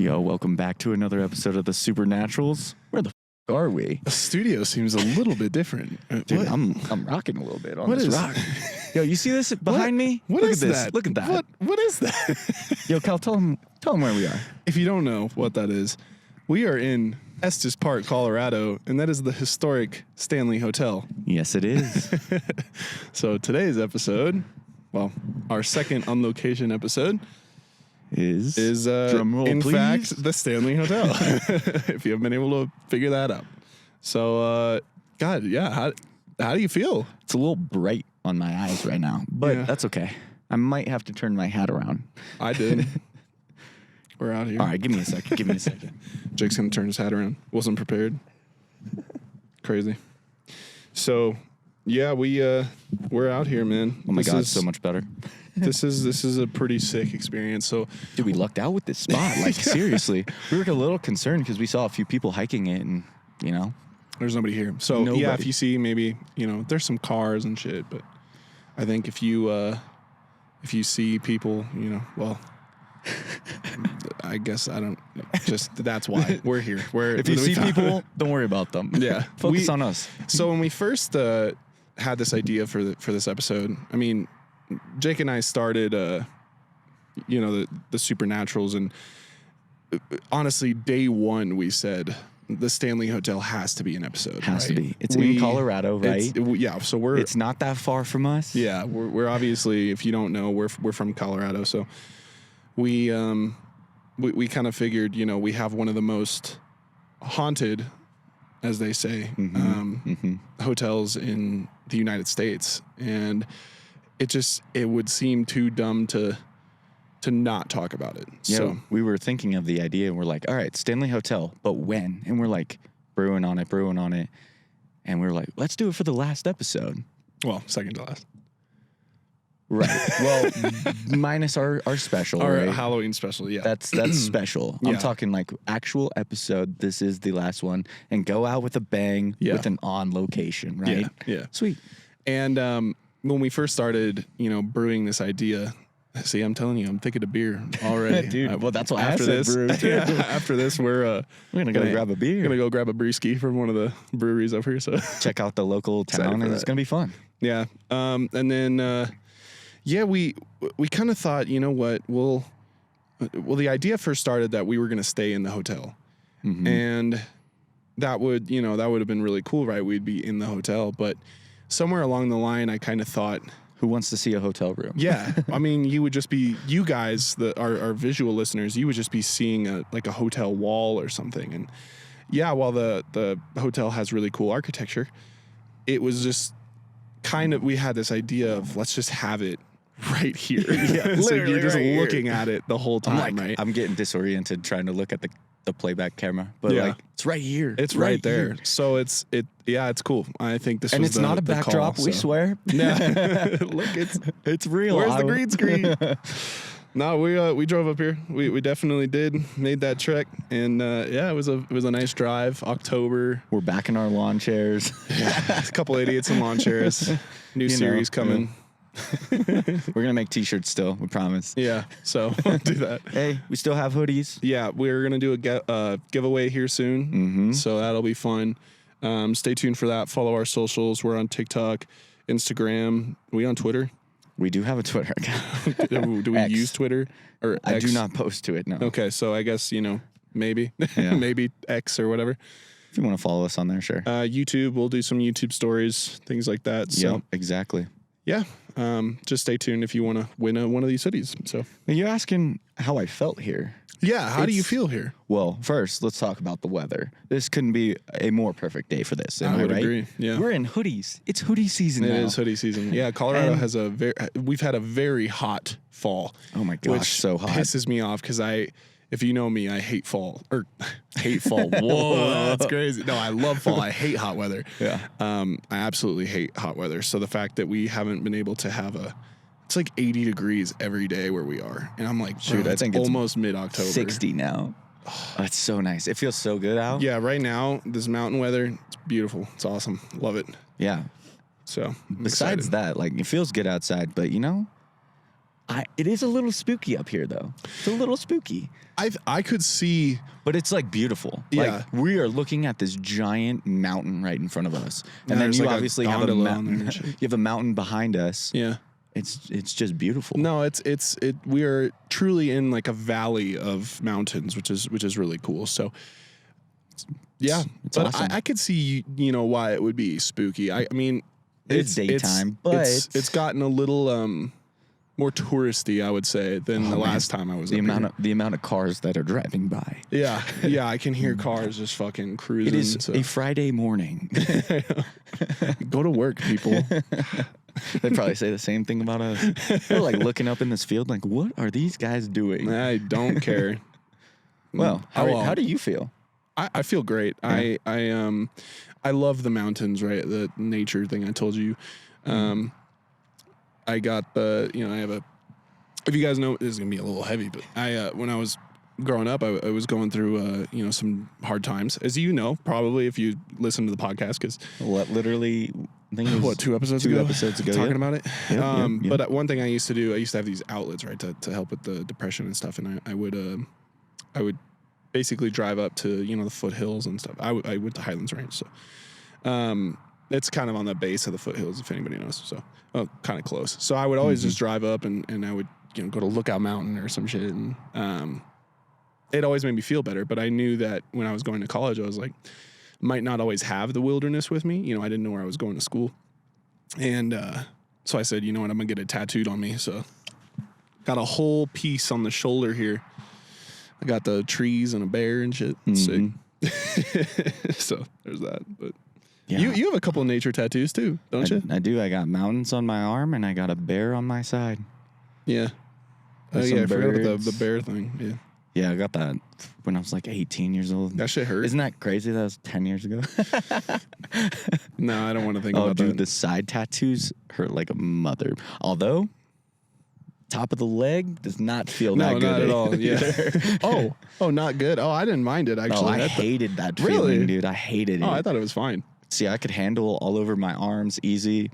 Yo, welcome back to another episode of the Supernaturals. Where the are we? The studio seems a little bit different. Dude, I'm rocking a little bit on What this is- rock. Yo, you see this behind me? What Look is at this. that? Look at that. What is that? Yo, Cal, tell him where we are. If you don't know what that is, we are in Estes Park, Colorado, and that is the historic Stanley Hotel. Yes, it is. So today's episode, well, our second on location episode, is Drum roll, in please. fact the Stanley Hotel. If you haven't been able to figure that out. So, God, yeah, how do you feel? It's a little bright on my eyes right now, but Yeah. that's okay. I might have to turn my hat around. I did. We're out here. All right, give me a second. Jake's gonna turn his hat around. Wasn't prepared. Crazy. So, yeah, we're out here, man. Oh my God, so much better. This is a pretty sick experience. So, Dude, we lucked out with this spot. Like, seriously. We were a little concerned because we saw a few people hiking it and, you know. there's nobody here. So, yeah, Nobody. if you see maybe, there's some cars and shit, but I think if you see people, well, I guess I don't. Just that's why we're here. If you see people, don't worry about them. Yeah. Focus on us. So when we first had this idea for this episode, I mean, Jake and I started, the Supernaturals, and honestly, day one we said the Stanley Hotel has to be an episode. Has to right? be. It's in Colorado, right? Yeah. So It's not that far from us. yeah, we're obviously, if you don't know, we're from Colorado, so we kind of figured, we have one of the most haunted, as they say, hotels in the United States, and it would seem too dumb to not talk about it. Yeah, So we were thinking of the idea, and we're like, all right, Stanley Hotel, but when? And we're like, brewing on it. And we're like, let's do it for the last episode. well, second to last, Right. Well, minus our special, our right? Halloween special. Yeah, That's special. I'm Yeah. talking like actual episode. This is the last one, and go out with a bang with an on location, right? Yeah. Sweet. And when we first started, brewing this idea, see, I'm telling you, I'm thinking of beer already. Dude, well, that's why after I said this, brew, too. after this, we're gonna go grab a beer. Gonna go grab a brewski from one of the breweries over here. So Check out the local Excited town, for and it's that. gonna be fun. yeah, and then we kind of thought, what, well, the idea first started that we were gonna stay in the hotel, and that would have been really cool, right? We'd be in the hotel, but somewhere along the line, I kind of thought, Who wants to see a hotel room? yeah, I mean, you guys, our visual listeners, you would just be seeing a hotel wall or something. And yeah, while the hotel has really cool architecture, it was just kind of, we had this idea of, let's just have it right here. Yeah, so literally you're just right here. looking at it the whole time, right? I'm getting disoriented trying to look at the playback camera, but Yeah. it's right here. It's right there. here. So it's cool. I think this And was it's not a backdrop, we swear. Yeah. Look, It's real. where's the green screen? No, we drove up here. We definitely made that trek, and it was a nice drive. October, We're back in our lawn chairs. a couple idiots in lawn chairs. New series coming. We're gonna make t-shirts still, we promise. Yeah, so we'll do that. Hey, we still have hoodies. Yeah, we're gonna do a giveaway here soon, so that'll be fun. Stay tuned for that. Follow our socials. We're on TikTok, Instagram. Are we on Twitter? We do have a Twitter account. Do we X. use Twitter or I X? do not post to it, no. Okay, so I guess maybe Yeah. maybe X or whatever. If you want to follow us on there, sure. YouTube, we'll do some YouTube stories, things like that. So Yep, exactly. yeah, just stay tuned if you want to win one of these hoodies. So You're asking how I felt here. yeah, how do you It's- feel here? Well, first, let's talk about the weather. This couldn't be a more perfect day for this. Am I I would right? agree, yeah. We're in hoodies. It's hoodie season It now. is hoodie season. Yeah, Colorado And- has we've had a very hot fall. Oh my gosh, which so hot. pisses me off because if you know me, I hate fall hate fall. Whoa, that's crazy. No, I love fall. I hate hot weather. Yeah. I absolutely hate hot weather. So the fact that we haven't been able to have it's like 80 degrees every day where we are, and I'm like, Dude, bro, I think it's almost mid-October. 60 now. Oh, it's so nice. It feels so good out. Yeah, right now this mountain weather, it's beautiful. It's awesome. Love it. Yeah. So I'm Besides excited. that, like, it feels good outside, but It is a little spooky up here, though. It's a little spooky. I could see, but it's like beautiful. Yeah. Like we are looking at this giant mountain right in front of us, and then there's you like a obviously have a gondola on mountain. there and shit. You have a mountain behind us. Yeah. It's just beautiful. No, we are truly in like a valley of mountains, which is really cool. So yeah, it's but awesome. I could see, why it would be spooky. I mean, It's daytime, but it's gotten a little more touristy, I would say, than the last time I was the up amount here. the amount of cars that are driving by. Yeah, I can hear cars just fucking cruising. It is so. a Friday morning. Go to work, people. They probably say the same thing about us. They're like looking up in this field, like, what are these guys doing? I don't care. Well, how do you feel? I feel great. Yeah. I love the mountains, right? The nature thing I told you. I got I have a, if you guys know, this is going to be a little heavy, but when I was growing up, I was going through, some hard times, as you know, probably if you listen to the podcast, because Literally, I think it was 2 episodes ago? Talking yeah. about it. Yep. But one thing I used to do, I used to have these outlets, right, to help with the depression and stuff. And I would basically drive up to, the foothills and stuff. I went to Highlands Range. So, it's kind of on the base of the foothills, if anybody knows. So, kind of close. So I would always just drive up and I would, go to Lookout Mountain or some shit. And, it always made me feel better. But I knew that when I was going to college, I was like, might not always have the wilderness with me. I didn't know where I was going to school. And so I said, you know what, I'm going to get it tattooed on me. So got a whole piece on the shoulder here. I got the trees and a bear and shit. Mhm. Sick. So there's that. But Yeah. you have a couple of nature tattoos too, don't you? I do. I got mountains on my arm and I got a bear on my side. Yeah. Oh, With yeah, I some forgot about birds. the bear thing. Yeah. Yeah, I got that when I was like 18 years old. That shit hurt. Isn't that crazy? That was 10 years ago. No, I don't want to think Oh, about dude, that. the side tattoos hurt like a mother. Although, top of the leg does not feel that No, good. not at all. Yeah. Oh, not good. Oh, I didn't mind it actually. Oh, I hated that feeling, Really? dude. I hated it. Oh, I thought it was fine. See, I could handle all over my arms easy.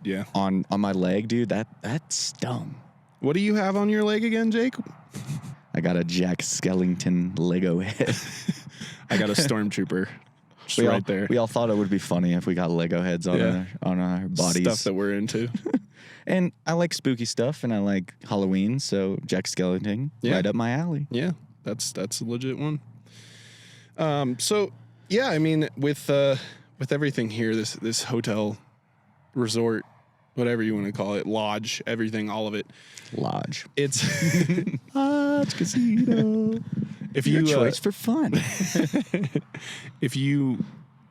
Yeah. On my leg, dude, that stung. What do you have on your leg again, Jake? I got a Jack Skellington Lego head. I got a stormtrooper. Just right there. We all thought it would be funny if we got Lego heads on our bodies. Stuff that we're into. And I like spooky stuff, and I like Halloween, so Jack Skellington, right up my alley. Yeah, that's a legit one. So yeah, I mean, with everything here, this hotel, resort, whatever you want to call it, lodge, everything, all of it. Lodge. It's Lodge Casino. if Your you choice for fun. if you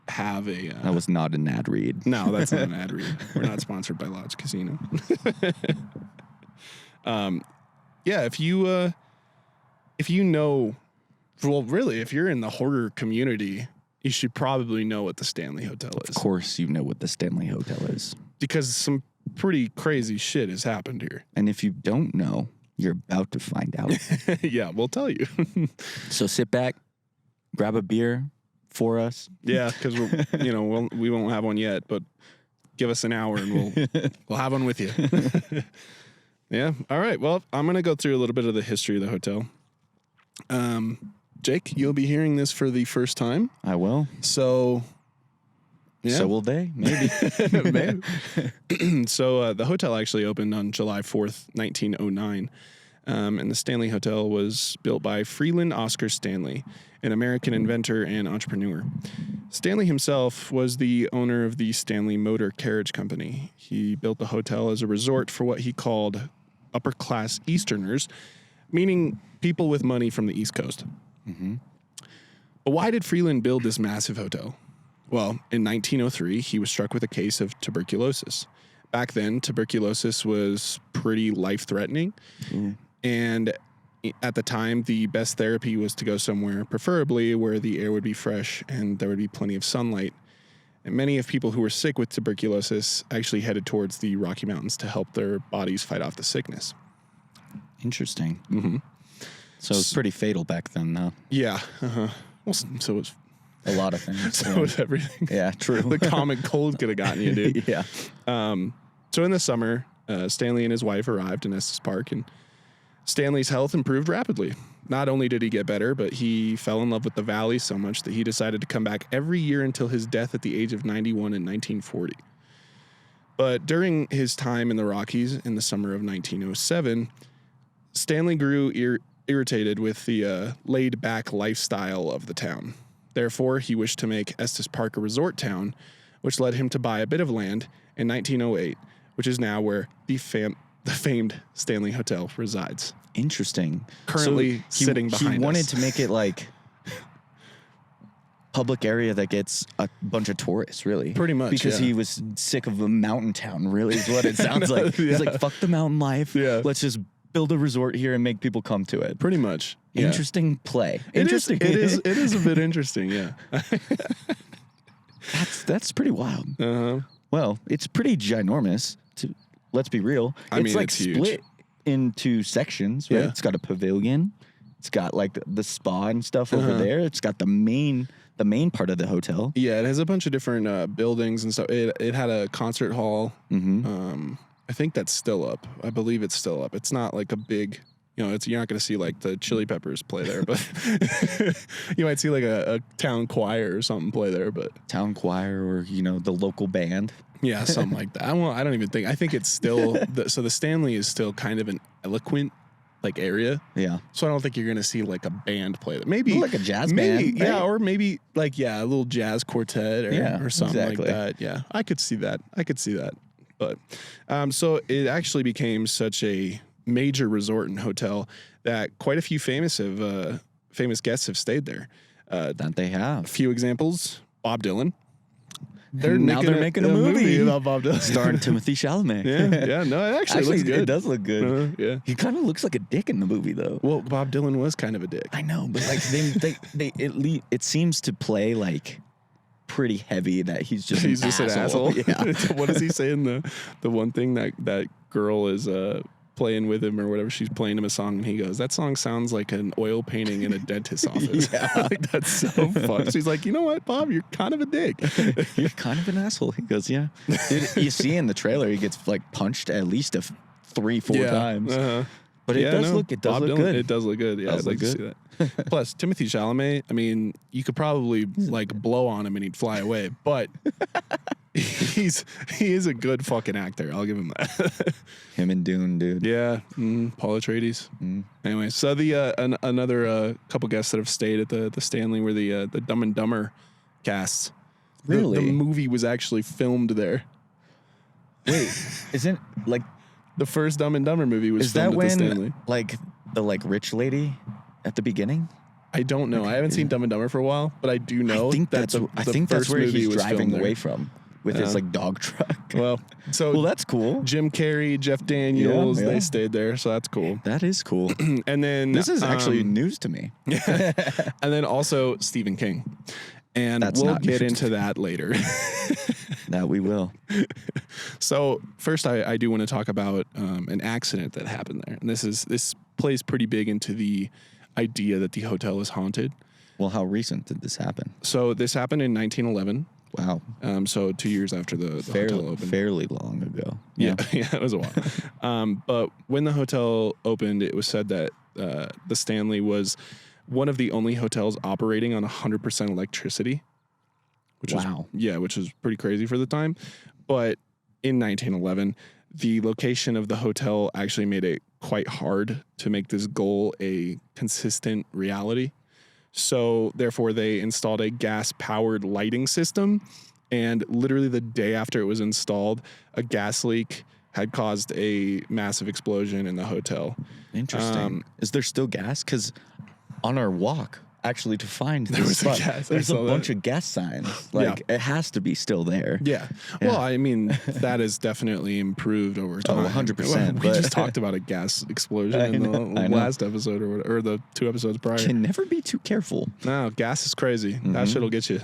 have a That was not an ad read. no, that's not an ad read. We're not sponsored by Lodge Casino. Yeah, if you know, well, really, if you're in the horror community, you should probably know what the Stanley Hotel is. Of course, you know what the Stanley Hotel is. Because some pretty crazy shit has happened here. And if you don't know, you're about to find out. Yeah, we'll tell you. So sit back, grab a beer for us. Yeah, because we won't have one yet, but give us an hour and we'll have one with you. Yeah. All right. Well, I'm gonna go through a little bit of the history of the hotel. Jake, you'll be hearing this for the first time. I will. So, yeah. So will they? Maybe. Maybe. So the hotel actually opened on July 4th, 1909. And the Stanley Hotel was built by Freeland Oscar Stanley, an American inventor and entrepreneur. Stanley himself was the owner of the Stanley Motor Carriage Company. He built the hotel as a resort for what he called upper-class Easterners, meaning people with money from the East Coast. Mm-hmm. But why did Freeland build this massive hotel? Well, in 1903, he was struck with a case of tuberculosis. Back then, tuberculosis was pretty life-threatening. Mm. And at the time, the best therapy was to go somewhere, preferably where the air would be fresh and there would be plenty of sunlight. And many of people who were sick with tuberculosis actually headed towards the Rocky Mountains to help their bodies fight off the sickness. Interesting. Mm-hmm. So it was pretty fatal back then, though. Yeah. Uh-huh. Well, so was A lot of things. so was everything. Yeah, true. The common cold could have gotten you, dude. Yeah. So in the summer, Stanley and his wife arrived in Estes Park, and Stanley's health improved rapidly. Not only did he get better, but he fell in love with the valley so much that he decided to come back every year until his death at the age of 91 in 1940. But during his time in the Rockies in the summer of 1907, Stanley grew irritated with the laid-back lifestyle of the town. Therefore, he wished to make Estes Park a resort town, which led him to buy a bit of land in 1908, which is now where the famed Stanley Hotel resides. Interesting. Currently sitting behind us. He wanted to make it like public area that gets a bunch of tourists, really. Pretty much, because he was sick of a mountain town, really, is what it sounds like. Yeah. He's like, fuck the mountain life. Yeah. Let's just build a resort here and make people come to it. Pretty much. Yeah. Interesting play. It is a bit interesting, yeah. That's pretty wild. Uh-huh. Well, it's pretty ginormous. Let's be real. It's like it's huge. split into sections, right? Yeah. It's got a pavilion. It's got like the spa and stuff over there. It's got the main part of the hotel. Yeah, it has a bunch of different buildings and stuff. It had a concert hall. Mm-hmm. I think that's still up. I believe it's still up. It's not like a big, you're not going to see like the Chili Peppers play there, but you might see like a town choir or something play there. But Town choir or, the local band. yeah, something like that. I don't even think. I think it's still, so the Stanley is still kind of an eloquent like area. Yeah. So I don't think you're going to see like a band play that. Maybe like a jazz maybe, band. Yeah, Right? or maybe like, a little jazz quartet or something exactly. like that. Yeah, I could see that. But so it actually became such a major resort and hotel that quite a few famous guests have stayed there. That they have. A few examples: Bob Dylan. They're making a movie about Bob Dylan, starring Timothy Chalamet. Yeah. No, it actually looks good. It does look good. Yeah. He kind of looks like a dick in the movie, though. Well, Bob Dylan was kind of a dick. I know, but like it seems to play like pretty heavy that he's just an asshole. Yeah. What does he say in the one thing that girl is playing with him or whatever? She's playing him a song and he goes, "That song sounds like an oil painting in a dentist's office." Yeah. Like, that's so fucked. She's like, "You know what, Bob? You're kind of a dick." You're kind of an asshole. He goes, yeah. Dude, you see in the trailer, he gets like punched at least 3-4 times. Uh-huh. But it does look Bob look Dylan, good. It does look good. Yeah, I'd like to see that. Plus, Timothy Chalamet, I mean, you could probably like blow on him and he'd fly away, but he is a good fucking actor. I'll give him that. Him and Dune, dude. Yeah, Paul Atreides. Anyway, so the another couple guests that have stayed at the Stanley were the Dumb and Dumber casts. Really? The movie was actually filmed there. Wait, isn't like The first Dumb and Dumber movie was is that filmed at the Stanley. when like the rich lady at the beginning? I don't know. I haven't seen Dumb and Dumber for a while, but I do know I think that's where movie he's was driving filmed there. away from with his like dog truck. Well, so that's cool. Jim Carrey, Jeff Daniels, Yeah. they stayed there, so that's cool. That is cool. And then This is actually news to me. and then also Stephen King. And That's we'll not get news. into that later. That we will. So first, I do want to talk about an accident that happened there, and this plays pretty big into the idea that the hotel is haunted. Well, how recent did this happen? So this happened in 1911. Wow. So 2 years after the hotel opened. Fairly long ago. Yeah, it was a while. But when the hotel opened, it was said that the Stanley was one of the only hotels operating on 100% electricity. Which was pretty crazy for the time. But in 1911, the location of the hotel actually made it quite hard to make this goal a consistent reality. So therefore, they installed a gas-powered lighting system. And literally the day after it was installed, a gas leak had caused a massive explosion in the hotel. Interesting. Is there still gas? Because on our walk, actually, to find There this was a spot, gas- there's I a saw bunch that. of gas signs. Like, it has to be still there. Yeah. Well, I mean, that has definitely improved over time. 100%, We but- just talked about a gas explosion I in the know. last episode or the 2 episodes prior. Can never be too careful. No, gas is crazy. That Mm-hmm. shit'll get you.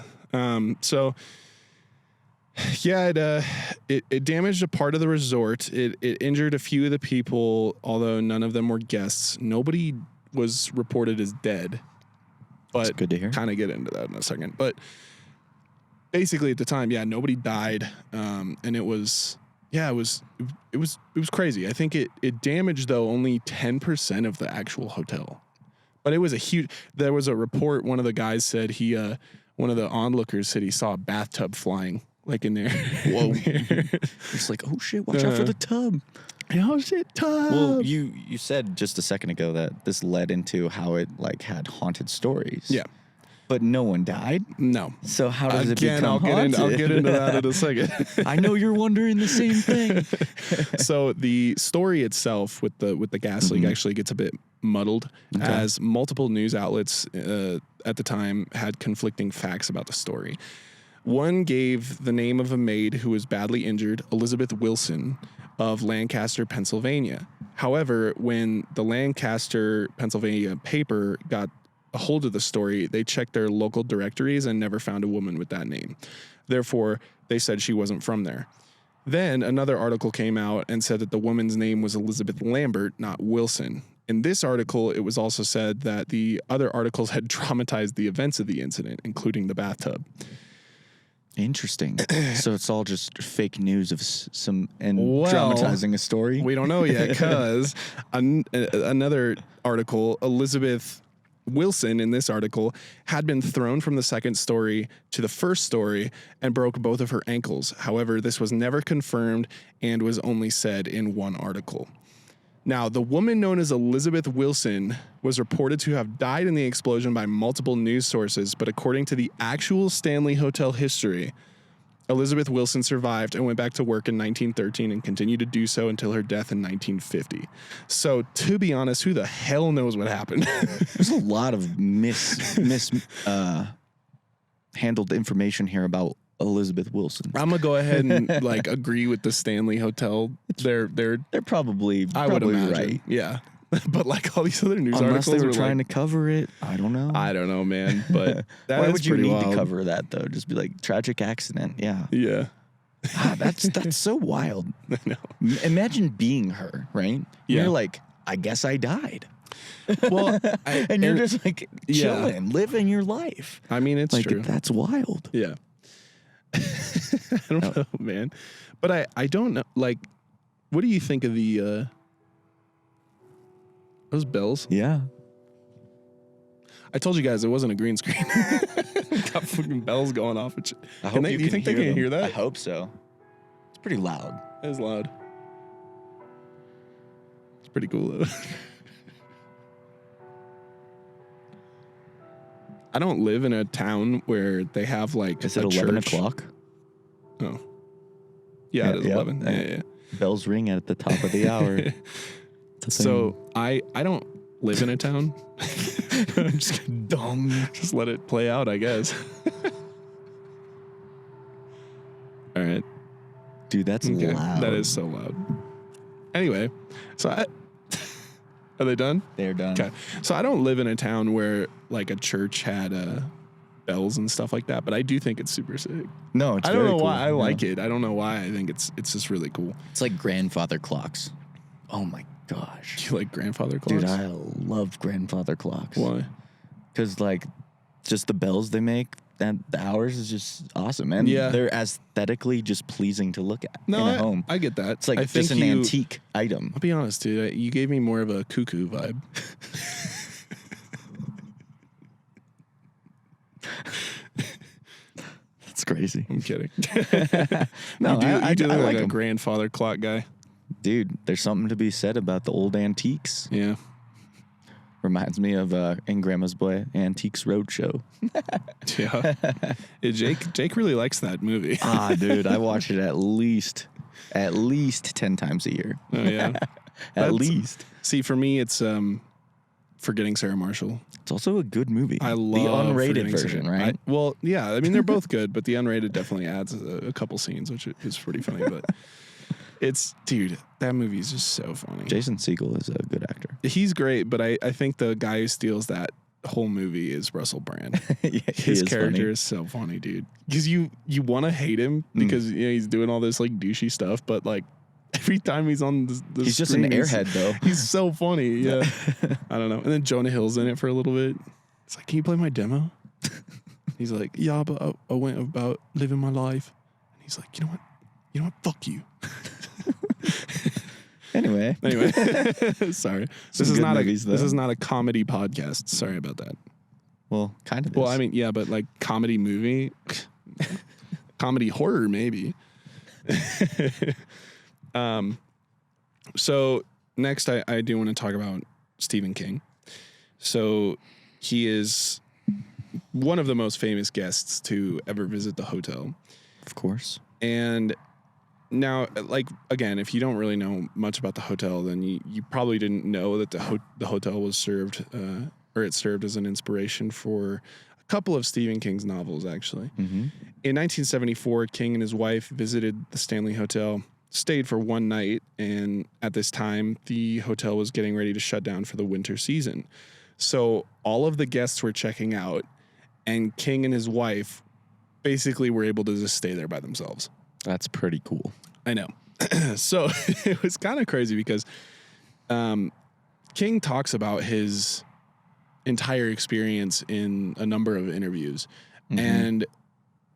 So, yeah, it damaged a part of the resort. It injured a few of the people, although none of them were guests. Nobody was reported as dead. But That's good to hear. Kind of get into that in a second. But basically, at the time, nobody died, and it was Yeah, it was crazy. I think it damaged though only 10% of the actual hotel. But it was there was a report, one of the guys said one of the onlookers said he saw a bathtub flying like in there. Whoa. It's like, oh shit, watch out for the tub. Oh shit, tub. Well, you said just a second ago that this led into how it like had haunted stories. Yeah. But no one died? No. So how does it become haunted? I'll get into that in a second. I know you're wondering the same thing. So the story itself with the gas leak actually gets a bit muddled, as multiple news outlets at the time had conflicting facts about the story. One gave the name of a maid who was badly injured, Elizabeth Wilson of Lancaster, Pennsylvania. However, when the Lancaster, Pennsylvania paper got a hold of the story, they checked their local directories and never found a woman with that name. Therefore, they said she wasn't from there. Then another article came out and said that the woman's name was Elizabeth Lambert, not Wilson. In this article, it was also said that the other articles had dramatized the events of the incident, including the bathtub. Interesting. So it's all just fake news of dramatizing a story? We don't know yet, because another article, Elizabeth Wilson in this article had been thrown from the second story to the first story and broke both of her ankles. However, this was never confirmed and was only said in one article. Now, the woman known as Elizabeth Wilson was reported to have died in the explosion by multiple news sources, but according to the actual Stanley Hotel history, Elizabeth Wilson survived and went back to work in 1913 and continued to do so until her death in 1950. So, to be honest, who the hell knows what happened? There's a lot of handled information here about Elizabeth Wilson. I'm gonna go ahead and like agree with the Stanley Hotel. They're probably I would imagine right. Yeah. But like all these other news Unless articles they were trying to cover it. I don't know. I don't know, man. But why would you need wild. to cover that though? Just be like tragic accident. Yeah. Yeah. That's so wild. I know. Imagine being her, right? Yeah. You're like, I guess I died. Well, and you're just like chilling, living your life. I mean, it's like, true. That's wild. Yeah. I don't know, man. But I don't know. Like, what do you think of the those bells? Yeah. I told you guys it wasn't a green screen. Got fucking bells going off. Do you think they can hear that? I hope so. It's pretty loud. It is loud. It's pretty cool though. I don't live in a town where they have like Is it 11 o'clock? Oh. Yeah, it is 11. Yeah. Bells ring at the top of the hour. So I don't live in a town. I'm just dumb. Just let it play out, I guess. All right. Dude, that's loud. That is so loud. Anyway, so are they done? They're done. Okay. So I don't live in a town where like a church had bells and stuff like that, but I do think it's super sick. No, it's I don't know cool. why I like it. I don't know why. I think it's just really cool. It's like grandfather clocks. Oh my gosh. You like grandfather clocks? Dude, I love grandfather clocks. Why? Because like just the bells they make, and the hours is just awesome, and they're aesthetically just pleasing to look at in a home. I get that. It's like just an antique item. I'll be honest, dude. You gave me more of a cuckoo vibe. That's crazy. I'm kidding. No, I do look like a them. grandfather clock guy. Dude, there's something to be said about the old antiques. Yeah. Reminds me of In Grandma's Boy, Antiques Roadshow. Yeah. Jake really likes that movie. Dude, I watch it at least 10 times a year. Oh yeah. At least. See, for me, it's Forgetting Sarah Marshall. It's also a good movie. I love the unrated Forgetting version, Sarah. right? Well, yeah. I mean, they're both good, but the unrated definitely adds a couple scenes, which is pretty funny. But dude, that movie is just so funny. Jason Segel is a good actor. He's great, but I think the guy who steals that whole movie is Russell Brand. Yeah, his character funny. is so funny, dude. Because you want to hate him because he's doing all this like douchey stuff, but like every time he's on the he's just an airhead though. He's so funny. Yeah. I don't know. And then Jonah Hill's in it for a little bit. It's like, can you play my demo? He's like, yeah, but I went about living my life. And he's like, you know what? Fuck you. Anyway. Sorry. Some This is good not movies, this though. is not a comedy podcast. Sorry about that. Well, kind of. Well, is. I mean, yeah, but like comedy movie, comedy horror maybe. So next I do want to talk about Stephen King. So he is one of the most famous guests to ever visit the hotel. Of course. And now, like, again, if you don't really know much about the hotel, then you probably didn't know that the hotel was served, or it served as an inspiration for a couple of Stephen King's novels, actually. Mm-hmm. In 1974, King and his wife visited the Stanley Hotel, stayed for one night, and at this time, the hotel was getting ready to shut down for the winter season. So all of the guests were checking out, and King and his wife basically were able to just stay there by themselves. That's pretty cool. I know. So it was kind of crazy because King talks about his entire experience in a number of interviews. Mm-hmm. And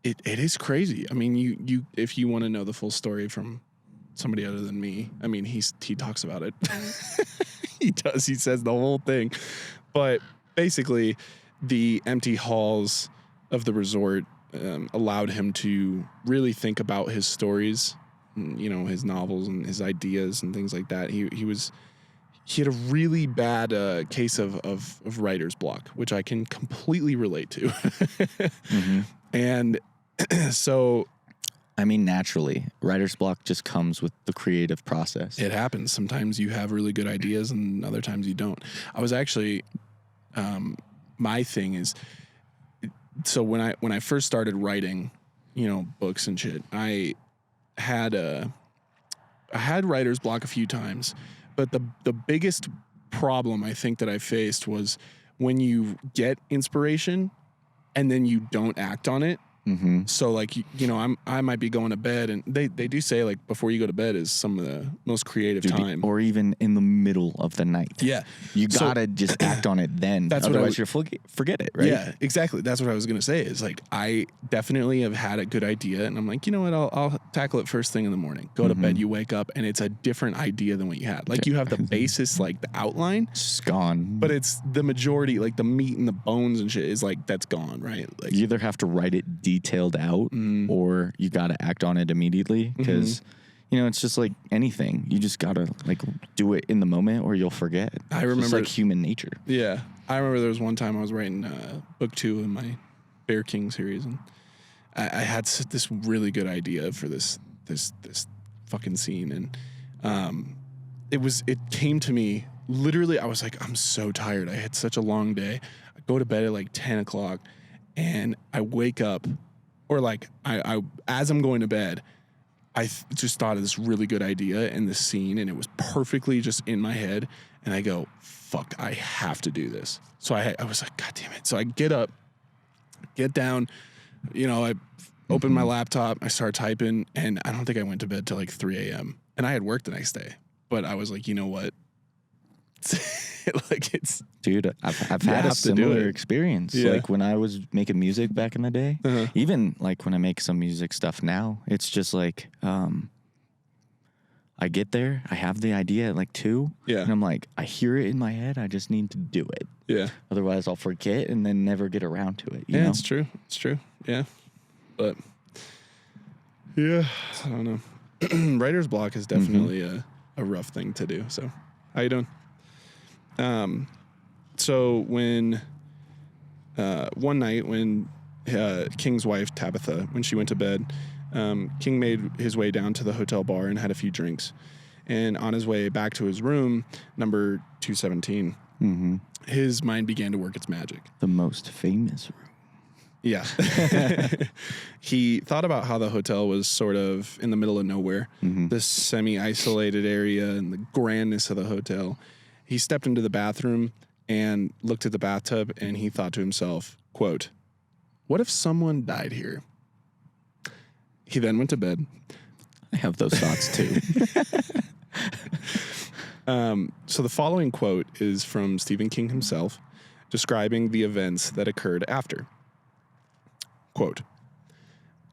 it is crazy. I mean, you if you want to know the full story from somebody other than me, I mean, he talks about it. He does. He says the whole thing. But basically, the empty halls of the resort allowed him to really think about his stories, his novels and his ideas and things like that. He had a really bad case of writer's block, which I can completely relate to. Mm-hmm. And so, I mean, naturally, writer's block just comes with the creative process. It happens. Sometimes you have really good ideas and other times you don't. I was actually, my thing is, so when I first started writing, books and shit, I had writer's block a few times, but the biggest problem I think that I faced was when you get inspiration and then you don't act on it. Mm-hmm. So like, I might be going to bed, and they do say like before you go to bed is some of the most creative time, or even in the middle of the night. Yeah, you gotta just act on it then. That's otherwise you'll forget it, right? Yeah, exactly. That's what I was gonna say. Is like I definitely have had a good idea, and I'm like, you know what? I'll tackle it first thing in the morning. Go to bed, you wake up, and it's a different idea than what you had. Like you have the basis, like the outline, it's gone, but it's the majority, like the meat and the bones and shit is like that's gone, right? Like you either have to write it detailed out, or you got to act on it immediately, because it's just like anything. You just got to like do it in the moment or you'll forget. I remember it's like human nature. Yeah. I remember there was one time I was writing book 2 in my Bear King series, and I had this really good idea for this fucking scene, and it came to me literally. I was like, I'm so tired. I had such a long day. I go to bed at like 10 o'clock, and I wake up, or like I as I'm going to bed, I just thought of this really good idea in this scene, and it was perfectly just in my head. And I go, fuck, I have to do this. So I was like, God damn it. So I get up, get down, I open my laptop, I start typing, and I don't think I went to bed till like 3 a.m. And I had work the next day, but I was like, you know what? Like dude, I've had a similar experience. Yeah. Like when I was making music back in the day, even like when I make some music stuff now, it's just like, I get there, I have the idea at like 2, and I'm like, I hear it in my head, I just need to do it. Yeah. Otherwise I'll forget and then never get around to it. You know? It's true. It's true. Yeah. But yeah, I don't know. Writer's block is definitely a rough thing to do. So how you doing? So when one night when King's wife, Tabitha, when she went to bed, King made his way down to the hotel bar and had a few drinks. And on his way back to his room, number 217, his mind began to work its magic. The most famous room. Yeah. He thought about how the hotel was sort of in the middle of nowhere, this semi-isolated area and the grandness of the hotel. He stepped into the bathroom and looked at the bathtub, and he thought to himself, quote, "What if someone died here?" He then went to bed. I have those thoughts too. So the following quote is from Stephen King himself, describing the events that occurred after. Quote,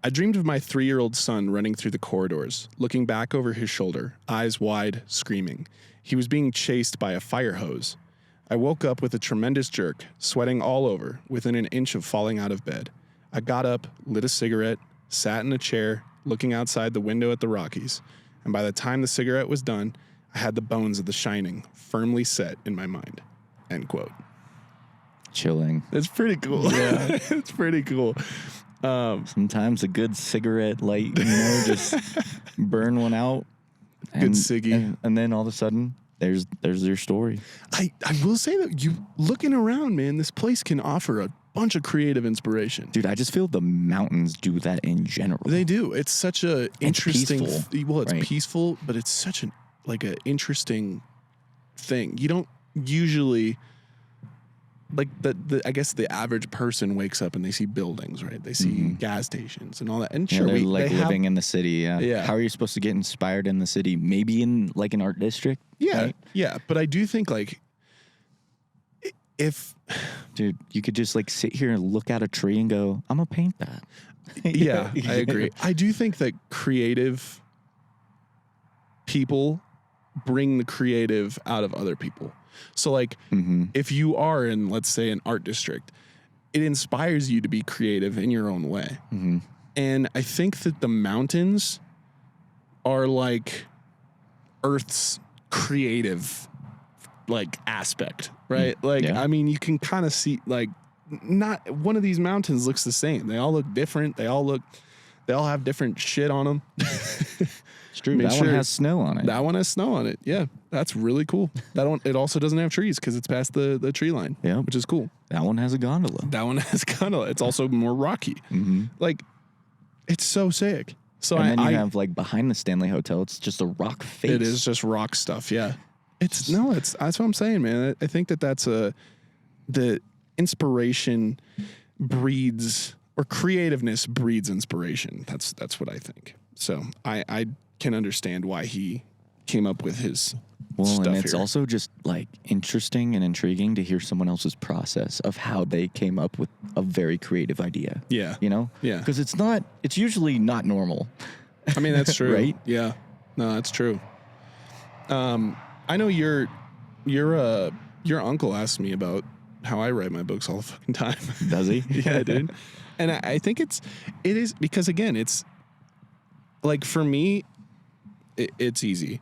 I dreamed of my 3-year-old son running through the corridors, looking back over his shoulder, eyes wide, screaming. He was being chased by a fire hose. I woke up with a tremendous jerk, sweating all over, within an inch of falling out of bed. I got up, lit a cigarette, sat in a chair, looking outside the window at the Rockies, and by the time the cigarette was done, I had the bones of The Shining firmly set in my mind. End quote. Chilling. It's pretty cool. Yeah, it's pretty cool. Sometimes a good cigarette light, just burn one out. Good ciggy. And then all of a sudden, there's your story. I will say that you looking around, man, this place can offer a bunch of creative inspiration. Dude, I just feel the mountains do that in general. They do. It's such a interesting. It's right? peaceful, but it's such an interesting thing. You don't usually. Like I guess the average person wakes up and they see buildings, right? They see gas stations and all that. And sure, they're living in the city. Yeah. How are you supposed to get inspired in the city? Maybe in like an art district. Yeah. Right? Yeah. But I do think like if, dude, you could just like sit here and look at a tree and go, I'm gonna paint that. Yeah, I agree. I do think that creative people bring the creative out of other people. So like if you are in, let's say, an art district, it inspires you to be creative in your own way. And I think that the mountains are like Earth's creative like aspect, right? Like, I mean, you can kind of see like not one of these mountains looks the same. They all look different. They all have different shit on them. It's true. That one has snow on it. That one has snow on it. Yeah, that's really cool. It also doesn't have trees because it's past the tree line. Yeah, which is cool. That one has a gondola. It's also more rocky. Like, it's so sick. So and then you have like behind the Stanley Hotel, it's just a rock face. It is just rock stuff. Yeah, that's what I'm saying, man. I think that's the inspiration breeds, or creativeness breeds inspiration. That's what I think. So I can understand why he came up with his stuff and it's here. also just like interesting and intriguing to hear someone else's process of how they came up with a very creative idea. Yeah. You know? Yeah. Because it's usually not normal. I mean, that's true. Right? Yeah. No, that's true. I know your uncle asked me about how I write my books all the fucking time. Does he? Yeah, dude. And I think it is because, again, it's like, for me, it's easy.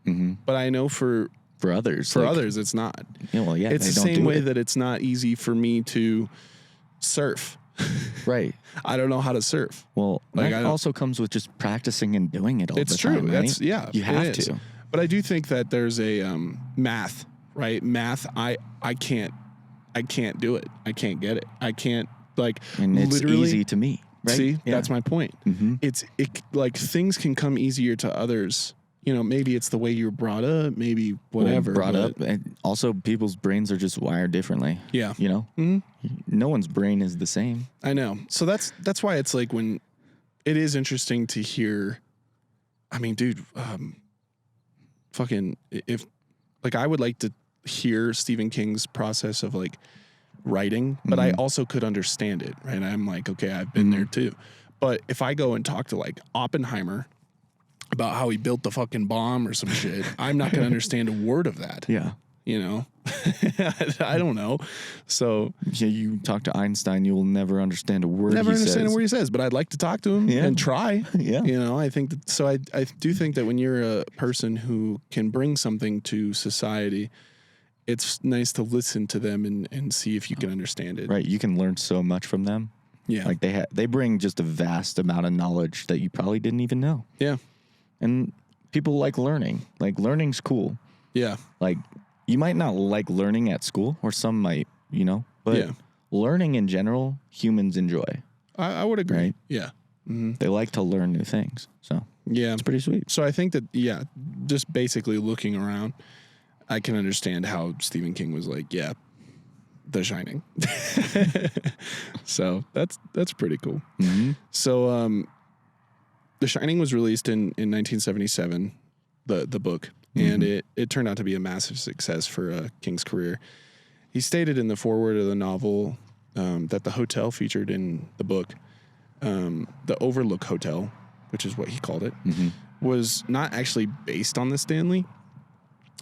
But I know for others, it's not. Yeah, well, yeah. It's the same way that it's not easy for me to surf. Right. I don't know how to surf. Well, like, that also comes with just practicing and doing it all the time. It's true. Right? You have to. But I do think that there's a math, right? Math, I can't do it. I can't get it. I can't, like, and it's literally easy to me. Right? See, that's my point. It like, things can come easier to others. You know, maybe it's the way you're brought up, maybe whatever. And also, people's brains are just wired differently. Yeah. You know? No one's brain is the same. I know. So that's why it's like, when it is interesting to hear, I mean, dude, fucking, if, like, I would like to hear Stephen King's process of, like, writing, but I also could understand it, right? I'm like, okay, I've been there too. But if I go and talk to, like, Oppenheimer about how he built the fucking bomb or some shit, I'm not going to understand a word of that. Yeah. You know? I don't know. So yeah, you talk to Einstein, you will never understand a word a word he says, but I'd like to talk to him and try. Yeah. You know, I think that, so I do think that when you're a person who can bring something to society, it's nice to listen to them and see if you can understand it. Right. You can learn so much from them. Yeah. Like they bring just a vast amount of knowledge that you probably didn't even know. Yeah. And people like learning. Like, learning's cool. Yeah. Like, you might not like learning at school, or some might, you know, but learning in general, humans enjoy. I would agree. Right? Yeah. They like to learn new things. So yeah, it's pretty sweet. So I think that, just basically looking around, I can understand how Stephen King was like, yeah, The Shining. So that's pretty cool. So The Shining was released in 1977, the book, and it turned out to be a massive success for King's career. He stated in the foreword of the novel that the hotel featured in the book the Overlook Hotel, which is what he called it, was not actually based on the Stanley,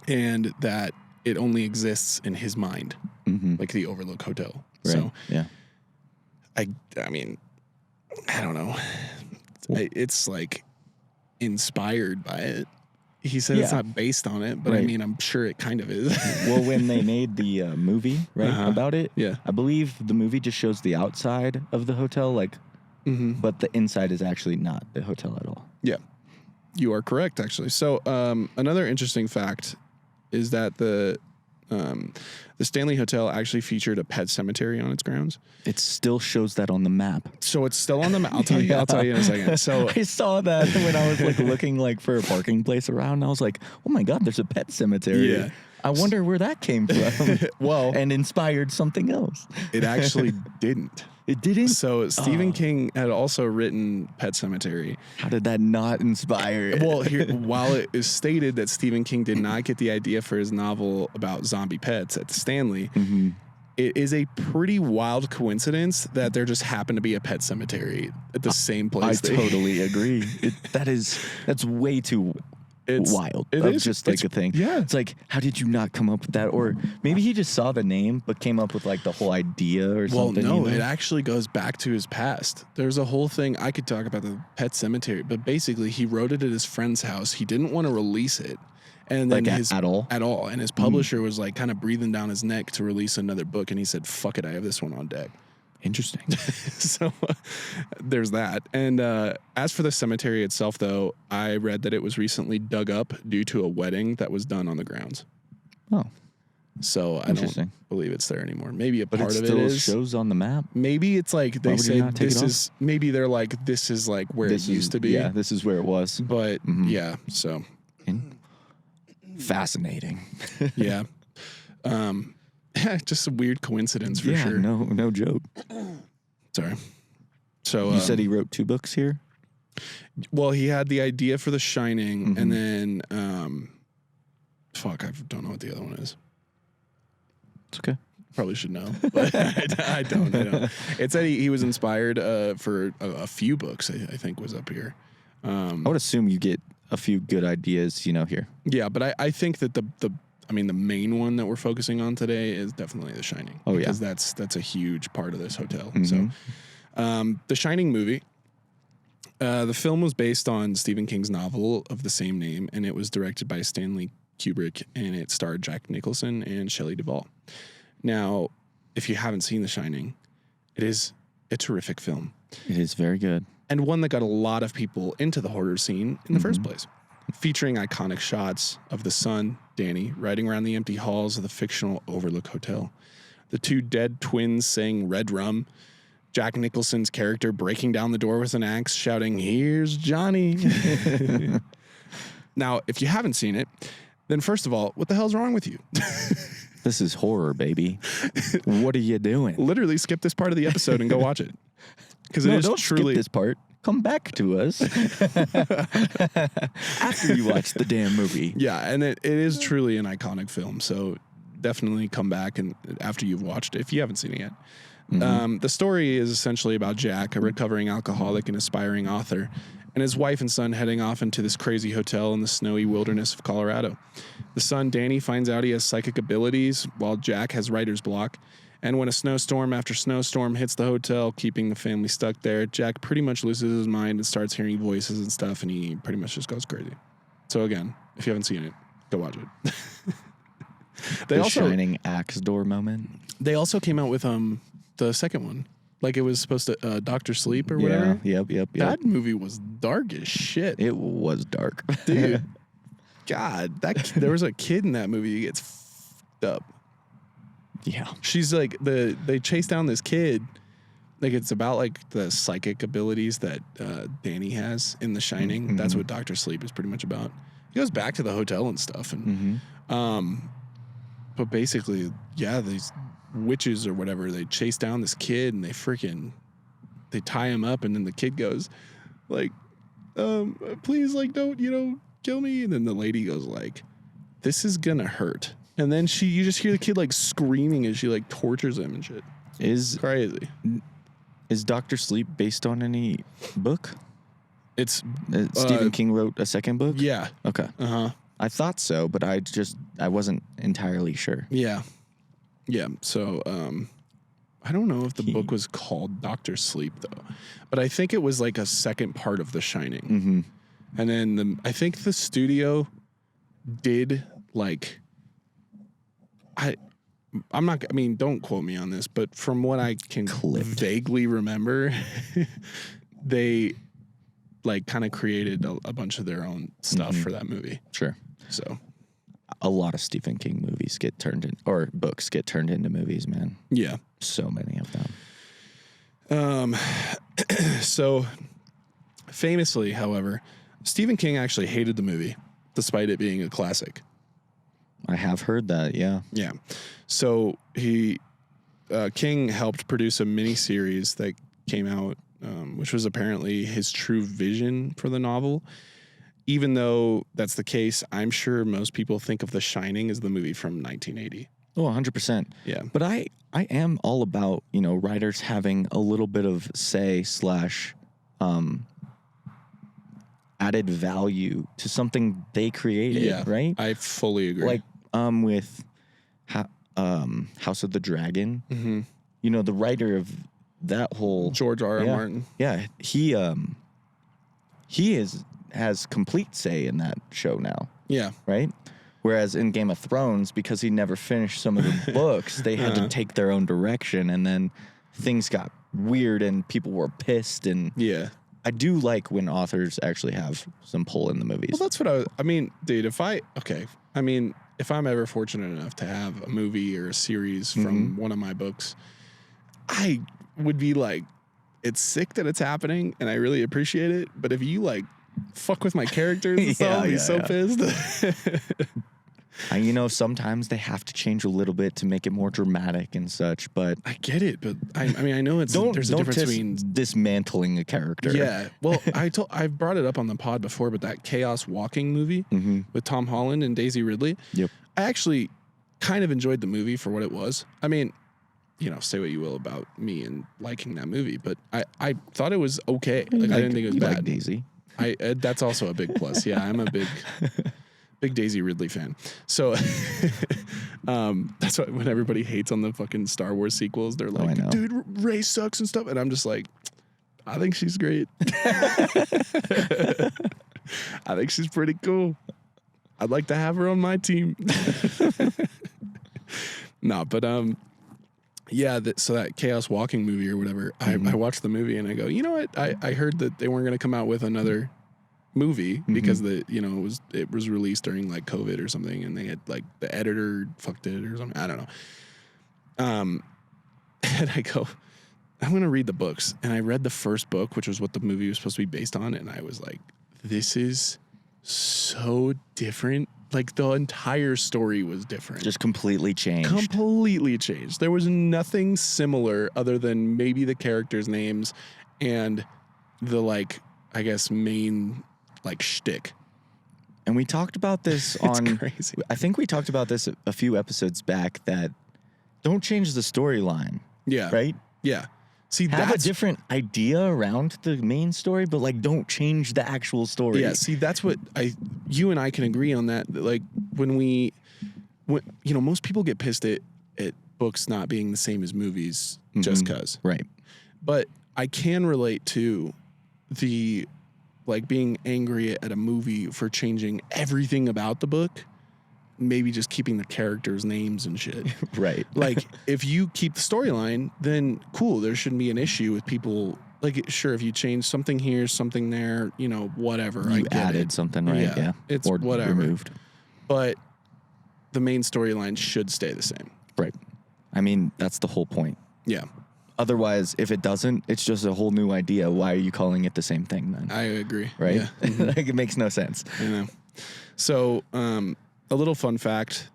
and that it only exists in his mind, like the Overlook Hotel. Right. So, yeah. I mean, I don't know. It's like inspired by it. He said it's not based on it, but I mean, I'm sure it kind of is. Well, when they made the movie, about it, I believe the movie just shows the outside of the hotel, like, but the inside is actually not the hotel at all. Yeah, you are correct, actually. So, another interesting fact is that the Stanley Hotel actually featured a pet cemetery on its grounds. It still shows that on the map. So it's still on the map. I'll tell you. I'll tell you in a second. So I saw that when I was like looking like for a parking place around. And I was like, oh my God, there's a pet cemetery. Yeah. I wonder where that came from. Well, and inspired something else. It actually didn't. It didn't? So Stephen King had also written Pet Sematary. How did that not inspire it? Well, while it is stated that Stephen King did not get the idea for his novel about zombie pets at the Stanley, it is a pretty wild coincidence that there just happened to be a pet cemetery at the same place. I totally agree. That's way too wild. It's just like a thing. Yeah. It's like, how did you not come up with that? Or maybe he just saw the name, but came up with like the whole idea or something. Well, no, it actually goes back to his past. There's a whole thing. I could talk about the pet cemetery, but basically he wrote it at his friend's house. He didn't want to release it. And then like at all? At all. And his publisher was like kind of breathing down his neck to release another book. And he said, fuck it, I have this one on deck. Interesting. So there's that. And as for the cemetery itself, though, I read that it was recently dug up due to a wedding that was done on the grounds. Oh. So I don't believe it's there anymore. Maybe part of it still is. Shows on the map. Maybe it's like they say this is. Maybe they're like this is like where it used to be. Yeah, this is where it was. But yeah, so fascinating. Yeah. Just a weird coincidence for sure. No joke. Sorry. So you said he wrote 2 books here? Well, he had the idea for The Shining, and then fuck, I don't know what the other one is. It's okay. Probably should know, but I don't. It said he was inspired for a few books. I think was up here. I would assume you get a few good ideas, here. Yeah, but I think that the main one that we're focusing on today is definitely The Shining. Oh, because that's a huge part of this hotel. So, The Shining movie, the film was based on Stephen King's novel of the same name, and it was directed by Stanley Kubrick, and it starred Jack Nicholson and Shelley Duvall. Now, if you haven't seen The Shining, it is a terrific film. It is very good. And one that got a lot of people into the horror scene in the first place. Featuring iconic shots of the son, Danny, riding around the empty halls of the fictional Overlook Hotel. The 2 dead twins saying red rum. Jack Nicholson's character breaking down the door with an axe, shouting, "Here's Johnny." Now, if you haven't seen it, then first of all, what the hell's wrong with you? This is horror, baby. What are you doing? Literally skip this part of the episode and go watch it. Because it is don't truly skip this part. Come back to us after you watch the damn movie. Yeah, and it is truly an iconic film. So definitely come back and after you've watched it, if you haven't seen it yet. The story is essentially about Jack, a recovering alcoholic and aspiring author, and his wife and son heading off into this crazy hotel in the snowy wilderness of Colorado. The son, Danny, finds out he has psychic abilities, while Jack has writer's block. And when a snowstorm after snowstorm hits the hotel, keeping the family stuck there, Jack pretty much loses his mind and starts hearing voices and stuff, and he pretty much just goes crazy. So again, if you haven't seen it, go watch it. The Shining axe door moment. They also came out with the second one. Like it was supposed to Dr. Sleep or whatever. Yep. That movie was dark as shit. It was dark. Dude. God, there was a kid in that movie who gets fucked up. Yeah. She's like they chase down this kid. Like it's about like the psychic abilities that Danny has in The Shining. That's what Dr. Sleep is pretty much about. He goes back to the hotel and stuff and but basically, yeah, these witches or whatever, they chase down this kid and they tie him up, and then the kid goes like, please, like, don't, kill me. And then the lady goes like, this is gonna hurt. And then you just hear the kid like screaming as she like tortures him and shit. Is crazy. Is Dr. Sleep based on any book? It's Stephen King wrote a second book? Yeah. Okay. I thought so, but I wasn't entirely sure. Yeah. Yeah. So I don't know if the book was called Dr. Sleep though, but I think it was like a second part of The Shining. Mm-hmm. And then I think the studio did like don't quote me on this, but from what I can vaguely remember, they like kind of created a bunch of their own stuff for that movie. Sure. So a lot of Stephen King movies get turned in, or books get turned into movies, man. Yeah. So many of them. So famously, however, Stephen King actually hated the movie, despite it being a classic. I have heard that, yeah. Yeah. So King helped produce a miniseries that came out, which was apparently his true vision for the novel. Even though that's the case, I'm sure most people think of The Shining as the movie from 1980. Oh, 100%. Yeah. But I am all about, writers having a little bit of say / added value to something they created, right? I fully agree. Like with House of the Dragon, the writer of that whole George R. R. Martin. Yeah, he has complete say in that show now. Yeah. Right? Whereas in Game of Thrones, because he never finished some of the books, they had to take their own direction, and then things got weird and people were pissed. And yeah, I do like when authors actually have some pull in the movies. Well, that's what I mean, dude, if I'm ever fortunate enough to have a movie or a series from one of my books, I would be like, it's sick that it's happening and I really appreciate it. But if you like fuck with my characters and stuff, I'd be so pissed. Sometimes they have to change a little bit to make it more dramatic and such, but I get it. But I know there's a difference between dismantling a character. Yeah. Well, I've brought it up on the pod before, but that Chaos Walking movie with Tom Holland and Daisy Ridley. Yep. I actually kind of enjoyed the movie for what it was. I mean, say what you will about me and liking that movie, but I thought it was okay. Like I didn't think it was bad. Like Daisy. That's also a big plus. Yeah, I'm a big Daisy Ridley fan. So that's why when everybody hates on the fucking Star Wars sequels, they're like, dude, Rey sucks and stuff. And I'm just like, I think she's great. I think she's pretty cool. I'd like to have her on my team. No, but so that Chaos Walking movie or whatever, I watched the movie and I go, you know what? I heard that they weren't going to come out with another movie because it was released during like COVID or something, and they had like the editor fucked it or something. I don't know. And I go, I'm going to read the books, and I read the first book, which was what the movie was supposed to be based on, and I was like, this is so different. Like the entire story was different. Just completely changed. Completely changed. There was nothing similar other than maybe the characters' names and the I guess main shtick. And we talked about this on crazy. I think we talked about this a few episodes back, that don't change the storyline. Yeah. Right? Yeah. See, have a different idea around the main story, but don't change the actual story. Yeah, see, that's what you and I can agree on that. Like when most people get pissed at books not being the same as movies just cause. Right. But I can relate to the being angry at a movie for changing everything about the book. Maybe just keeping the characters' names and shit. Right. If you keep the storyline, then cool. There shouldn't be an issue with people. Sure, if you change something here, something there, whatever. You added something, right? Yeah. It's or whatever. Removed. But the main storyline should stay the same. Right. I mean, that's the whole point. Yeah. Otherwise, if it doesn't, it's just a whole new idea. Why are you calling it the same thing then? I agree. Right? Yeah. It makes no sense. So, a little fun fact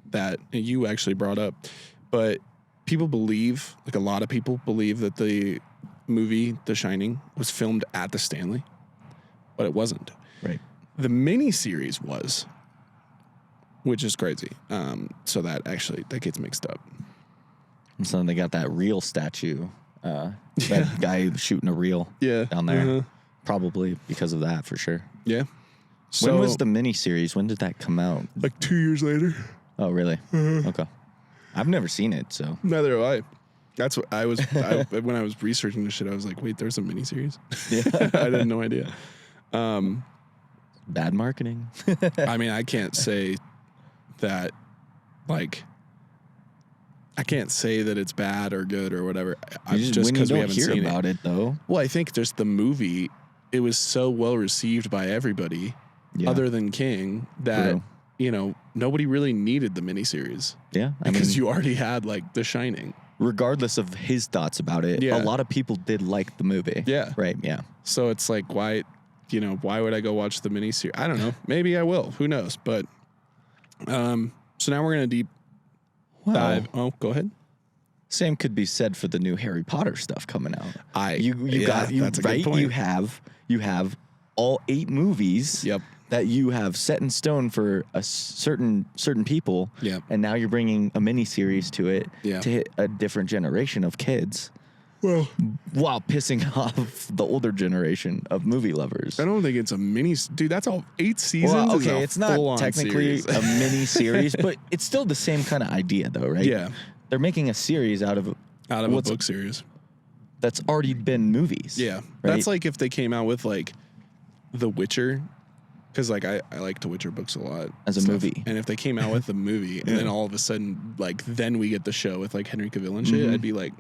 that you actually brought up, but people believe, a lot of people believe that the movie The Shining was filmed at the Stanley, but it wasn't. Right. The miniseries was, which is crazy. So that gets mixed up. And so they got that real statue That guy shooting a reel down there. Probably because of that, for sure. Yeah. So, when was the miniseries? When did that come out? Like 2 years later. Oh, really? Okay. I've never seen it, so. Neither have I. That's what I was, when I was researching this shit, I was like, wait, there's a miniseries? Yeah. I had no idea. Bad marketing. I mean, I can't say that, like, I can't say that it's bad or good or whatever. Just because we haven't seen it. When you don't hear about it, though. Well, I think just the movie, it was so well received by everybody other than King that, you know, nobody really needed the miniseries. Yeah. Because you already had, like, The Shining. Regardless of his thoughts about it, a lot of people did like the movie. Yeah. Right, yeah. So it's like, why would I go watch the miniseries? I don't know. Maybe I will. Who knows? But, so now we're going to dive. Oh, go ahead. Same could be said for the new Harry Potter stuff coming out. That's a good point. You have all 8 movies. Yep. That you have set in stone for a certain people. Yep. And now you're bringing a mini series to it to hit a different generation of kids. Well, while pissing off the older generation of movie lovers. I don't think it's a mini. Dude, that's all 8 seasons. Well, okay, it's not technically a mini series, but it's still the same kind of idea, though, right? Yeah. They're making a series out of a book series that's already been movies. Yeah. Right? That's like if they came out with, like, The Witcher. Because, like, I like The Witcher books a lot. As a movie. And if they came out with the movie and then all of a sudden, like, then we get the show with, like, Henry Cavill and shit, I'd be like,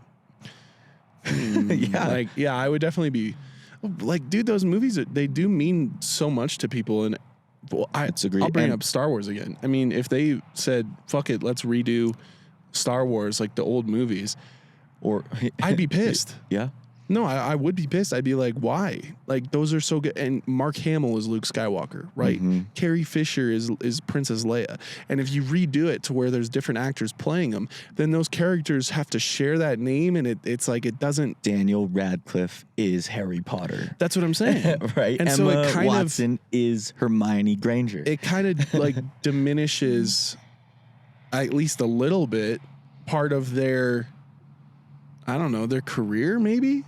yeah. Like, yeah, I would definitely be, like, dude, those movies, they do mean so much to people. And I'll bring up Star Wars again. I mean, if they said, fuck it, let's redo Star Wars, like, the old movies, I'd be pissed. Yeah. No, I would be pissed. I'd be like, why? Like, those are so good. And Mark Hamill is Luke Skywalker, right? Carrie Fisher is Princess Leia. And if you redo it to where there's different actors playing them, then those characters have to share that name, and it's like it doesn't. Daniel Radcliffe is Harry Potter. That's what I'm saying. Right? And Emma so it kind Watson is Hermione Granger. It kind of, like, diminishes, at least a little bit, part of their, I don't know, their career, maybe?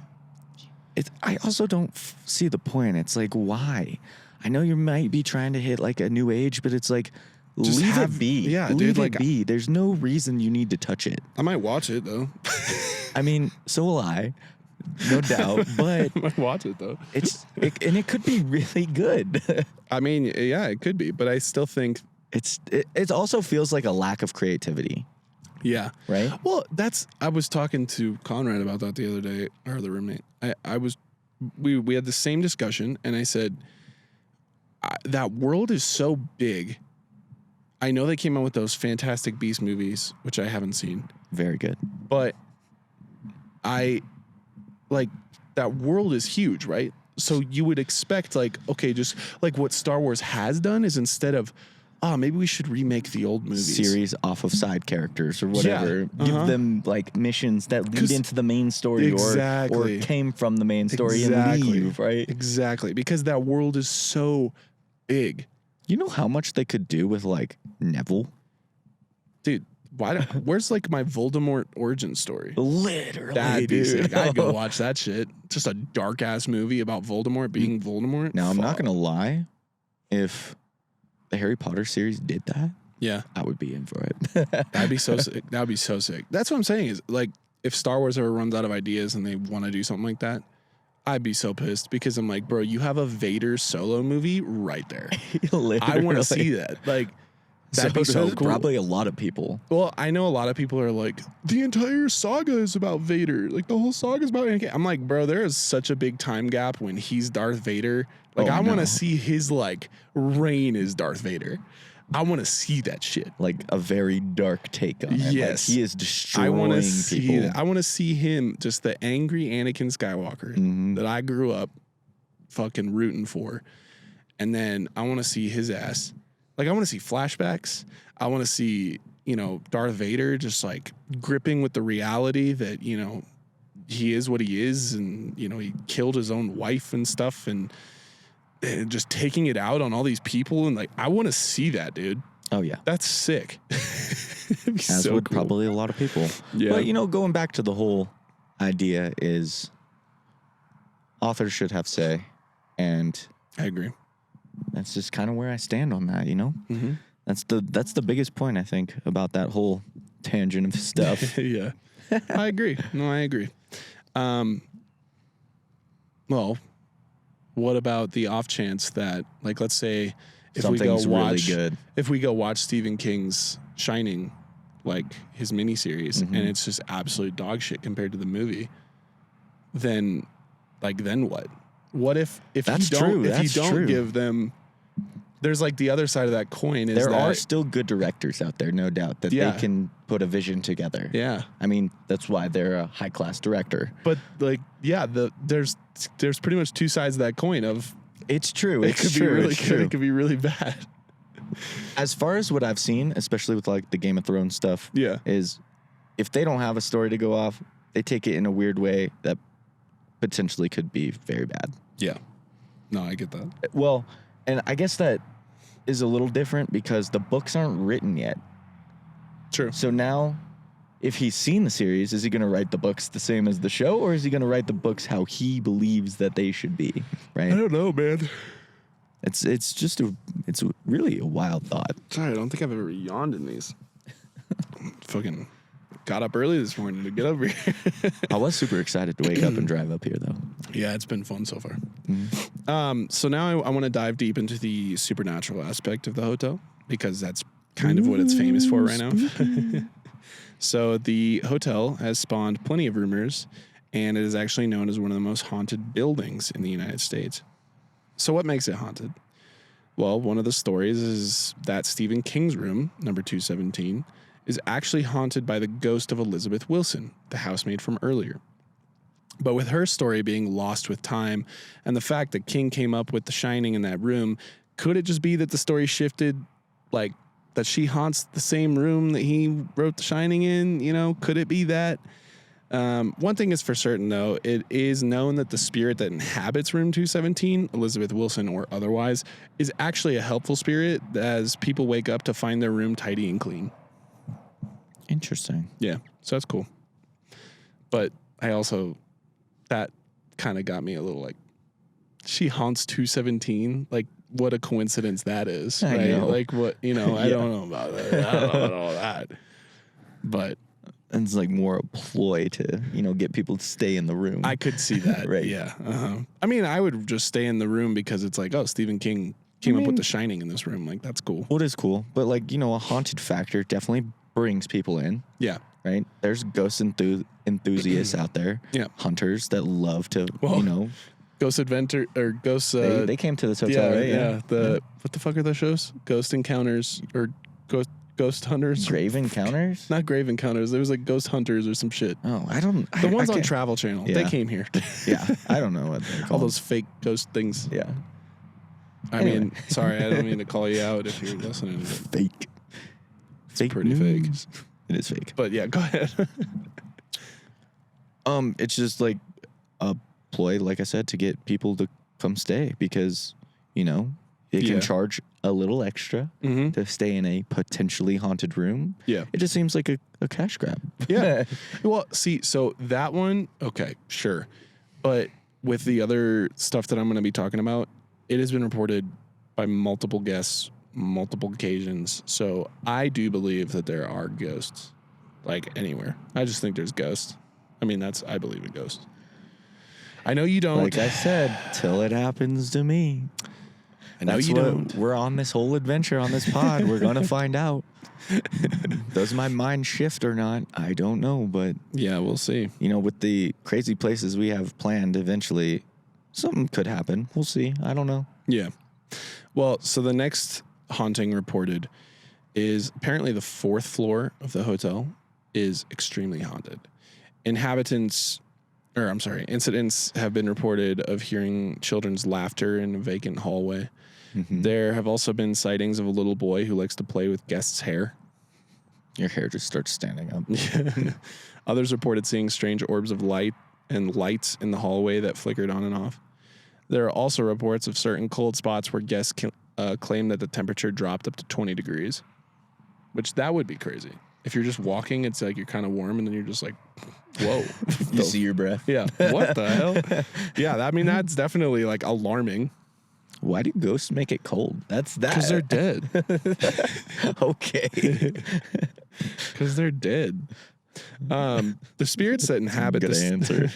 I also don't see the point. It's like, why? I know you might be trying to hit, like, a new age, but it's like, leave it be. Yeah, leave it be. There's no reason you need to touch it. I might watch it, though. I mean, so will I, no doubt. But I might watch it, though. And it could be really good. I mean, yeah, it could be, but I still think it also feels like a lack of creativity. Yeah. Right? Well, I was talking to Conrad about that the other day, our other roommate. We had the same discussion, and I said, that world is so big. I know they came out with those Fantastic Beasts movies, which I haven't seen. Very good. But that world is huge, right? So you would expect, like, okay, just like what Star Wars has done is instead of, maybe we should remake the old movies. Series off of side characters or whatever. Yeah. Give them, like, missions that lead into the main story or came from the main story and leave, right? Exactly. Because that world is so big. You know how much they could do with, like, Neville? Dude, where's, like, my Voldemort origin story? Literally, that'd be sick. I'd go watch that shit. Just a dark-ass movie about Voldemort being Voldemort. Now, I'm not going to lie. If the Harry Potter series did that, yeah, I would be in for it. That'd be so sick. That'd be so sick. That's what I'm saying is, like, if Star Wars ever runs out of ideas and they want to do something like that, I'd be so pissed because I'm like, bro, you have a Vader solo movie right there. I want to see that. Like, that'd be so cool. Probably a lot of people. Well, I know a lot of people are like, the entire saga is about Vader. Like, the whole saga is about Anakin. I'm like, bro, there is such a big time gap when he's Darth Vader. Like, I want to see his, like, reign as Darth Vader. I want to see that shit. Like, a very dark take on it. Yes. Like, he is destroying people. I want to see him, just the angry Anakin Skywalker that I grew up fucking rooting for. And then I want to see his ass. Like, I want to see flashbacks. I want to see, you know, Darth Vader just, like, gripping with the reality that, you know, he is what he is. And, you know, he killed his own wife and stuff. And just taking it out on all these people. And, like, I want to see that, dude. Oh, yeah. That's sick. As would probably a lot of people. Yeah. But, you know, going back to the whole idea is authors should have say, and I agree. that's just kind of where I stand on that, you know? Mm-hmm. That's the biggest point, I think, about that whole tangent of stuff. Yeah. I agree. No, I agree. Well, what about the off chance that, like, let's say if we go watch Stephen King's Shining, like his miniseries, and it's just absolute dog shit compared to the movie, then what? What if That's you true. don't give them? There's like the other side of that coin. Is there are still good directors out there, no doubt, that they can put a vision together. Yeah. I mean, that's why they're a high class director. But like, yeah, there's pretty much two sides of that coin. Of it's true. It could be really good. It could be really bad. As far as what I've seen, especially with like the Game of Thrones stuff, is if they don't have a story to go off, they take it in a weird way that potentially could be very bad. Yeah. No, I get that. Well, and I guess that is a little different because the books aren't written yet. True. So now, if he's seen the series, is he going to write the books the same as the show, or is he going to write the books how he believes that they should be? Right? I don't know, man. It's really a wild thought. Sorry, I don't think I've ever yawned in these. Fucking got up early this morning to get over here. I was super excited to wake up and drive up here, though. Yeah, it's been fun so far. So now I want to dive deep into the supernatural aspect of the hotel, because that's kind of what it's famous for right now. So the hotel has spawned plenty of rumors, and it is actually known as one of the most haunted buildings in the United States. So what makes it haunted? Well, one of the stories is that Stephen King's room, number 217, is actually haunted by the ghost of Elizabeth Wilson, the housemaid from earlier. But with her story being lost with time, and the fact that King came up with The Shining in that room, could it just be that the story shifted, like, that she haunts the same room that he wrote The Shining in? You know, could it be that? One thing is for certain, though, it is known that the spirit that inhabits room 217, Elizabeth Wilson or otherwise, is actually a helpful spirit as people wake up to find their room tidy and clean. Interesting. Yeah, so that's cool. But I also, that kind of got me a little like, she haunts 217? Like, what a coincidence that is, right? I know. Like, what, you know, I don't know about that. I don't know about all that. But it's like more a ploy to, you know, get people to stay in the room. I could see that. Right. Yeah. I mean, I would just stay in the room because it's like, oh, Stephen King came up with The Shining in this room. Like, that's cool. Well, it is cool. But, like, you know, a haunted factor definitely brings people in. Yeah. Right? There's ghost enthusiasts out there. Yeah. Hunters that love to, you know. Ghost Adventure or Ghost. They came to this hotel, right? Yeah. What the fuck are those shows? Ghost Encounters or Ghost Hunters? Grave Encounters? Not Grave Encounters. There was like Ghost Hunters or some shit. Oh, I don't. The ones on Travel Channel. Yeah. They came here. Yeah. I don't know what they're called. All those fake ghost things. Yeah. I mean, sorry, I don't mean to call you out if you're listening. Fake. It's pretty fake. It is fake. But yeah, go ahead. It's just like a ploy, like I said, to get people to come stay because, you know, it can charge a little extra to stay in a potentially haunted room. Yeah. It just seems like a cash grab. Yeah. Well, see, so that one, okay, sure. But with the other stuff that I'm going to be talking about, it has been reported by multiple guests, multiple occasions. So I do believe that there are ghosts, like anywhere. I just think there's ghosts. I mean, I believe in ghosts. I know you don't. Like I said, till it happens to me. I know you don't. We're on this whole adventure on this pod. We're going to find out. Does my mind shift or not? I don't know, but yeah, we'll see. You know, with the crazy places we have planned, eventually something could happen. We'll see. I don't know. Yeah. Well, so the next haunting reported is apparently the 4th floor of the hotel is extremely haunted. Incidents have been reported of hearing children's laughter in a vacant hallway. Mm-hmm. There have also been sightings of a little boy who likes to play with guests' hair. Your hair just starts standing up. Others reported seeing strange orbs of light and lights in the hallway that flickered on and off. There are also reports of certain cold spots where guests claim that the temperature dropped up to 20 degrees, which that would be crazy. if you're just walking, it's like you're kind of warm, and then you're just like, whoa. You see your breath. Yeah. What the hell? Yeah. I mean, that's definitely like alarming. Why do ghosts make it cold? That's that. Because they're dead. Okay. Because they're dead. The spirits that inhabit Good answer.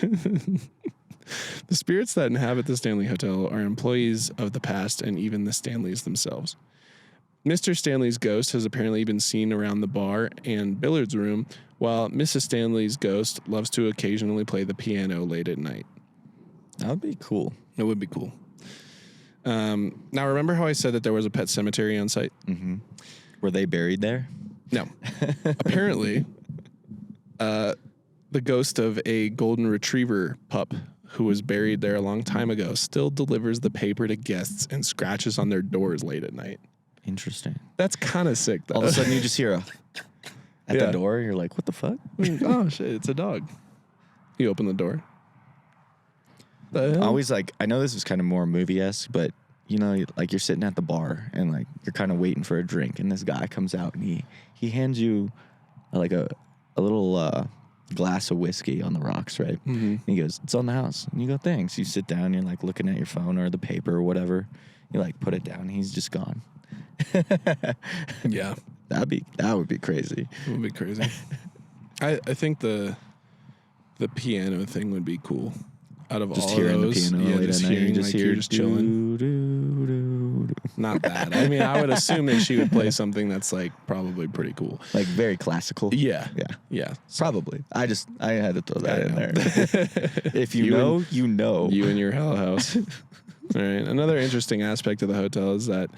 The spirits that inhabit the Stanley Hotel are employees of the past and even the Stanleys themselves. Mr. Stanley's ghost has apparently been seen around the bar and billiards room, while Mrs. Stanley's ghost loves to occasionally play the piano late at night. That would be cool. It would be cool. Now, remember how I said that there was a pet cemetery on site? Mm-hmm. Were they buried there? No. Apparently, the ghost of a golden retriever pup who was buried there a long time ago still delivers the paper to guests and scratches on their doors late at night. Interesting. That's kind of sick, though. All of a sudden, you just hear at the door. You're like, what the fuck? Oh, shit, it's a dog. You open the door. Always like, I know this is kind of more movie-esque, but you know, like you're sitting at the bar and like you're kind of waiting for a drink, and this guy comes out and he hands you like a little glass of whiskey on the rocks, right? Mm-hmm. And he goes, "It's on the house." And you go, "Thanks." You sit down, you're like looking at your phone or the paper or whatever. You like put it down, and he's just gone. Yeah, that would be crazy. It would be crazy. I think the piano thing would be cool. Out of just all hearing those, the piano, just hearing, like you're just chilling. Not that. I mean, I would assume that she would play something that's like probably pretty cool, like very classical. Yeah. So, probably. I had to throw that in there. If you know, you know. You and your Hell House. All right. Another interesting aspect of the hotel is that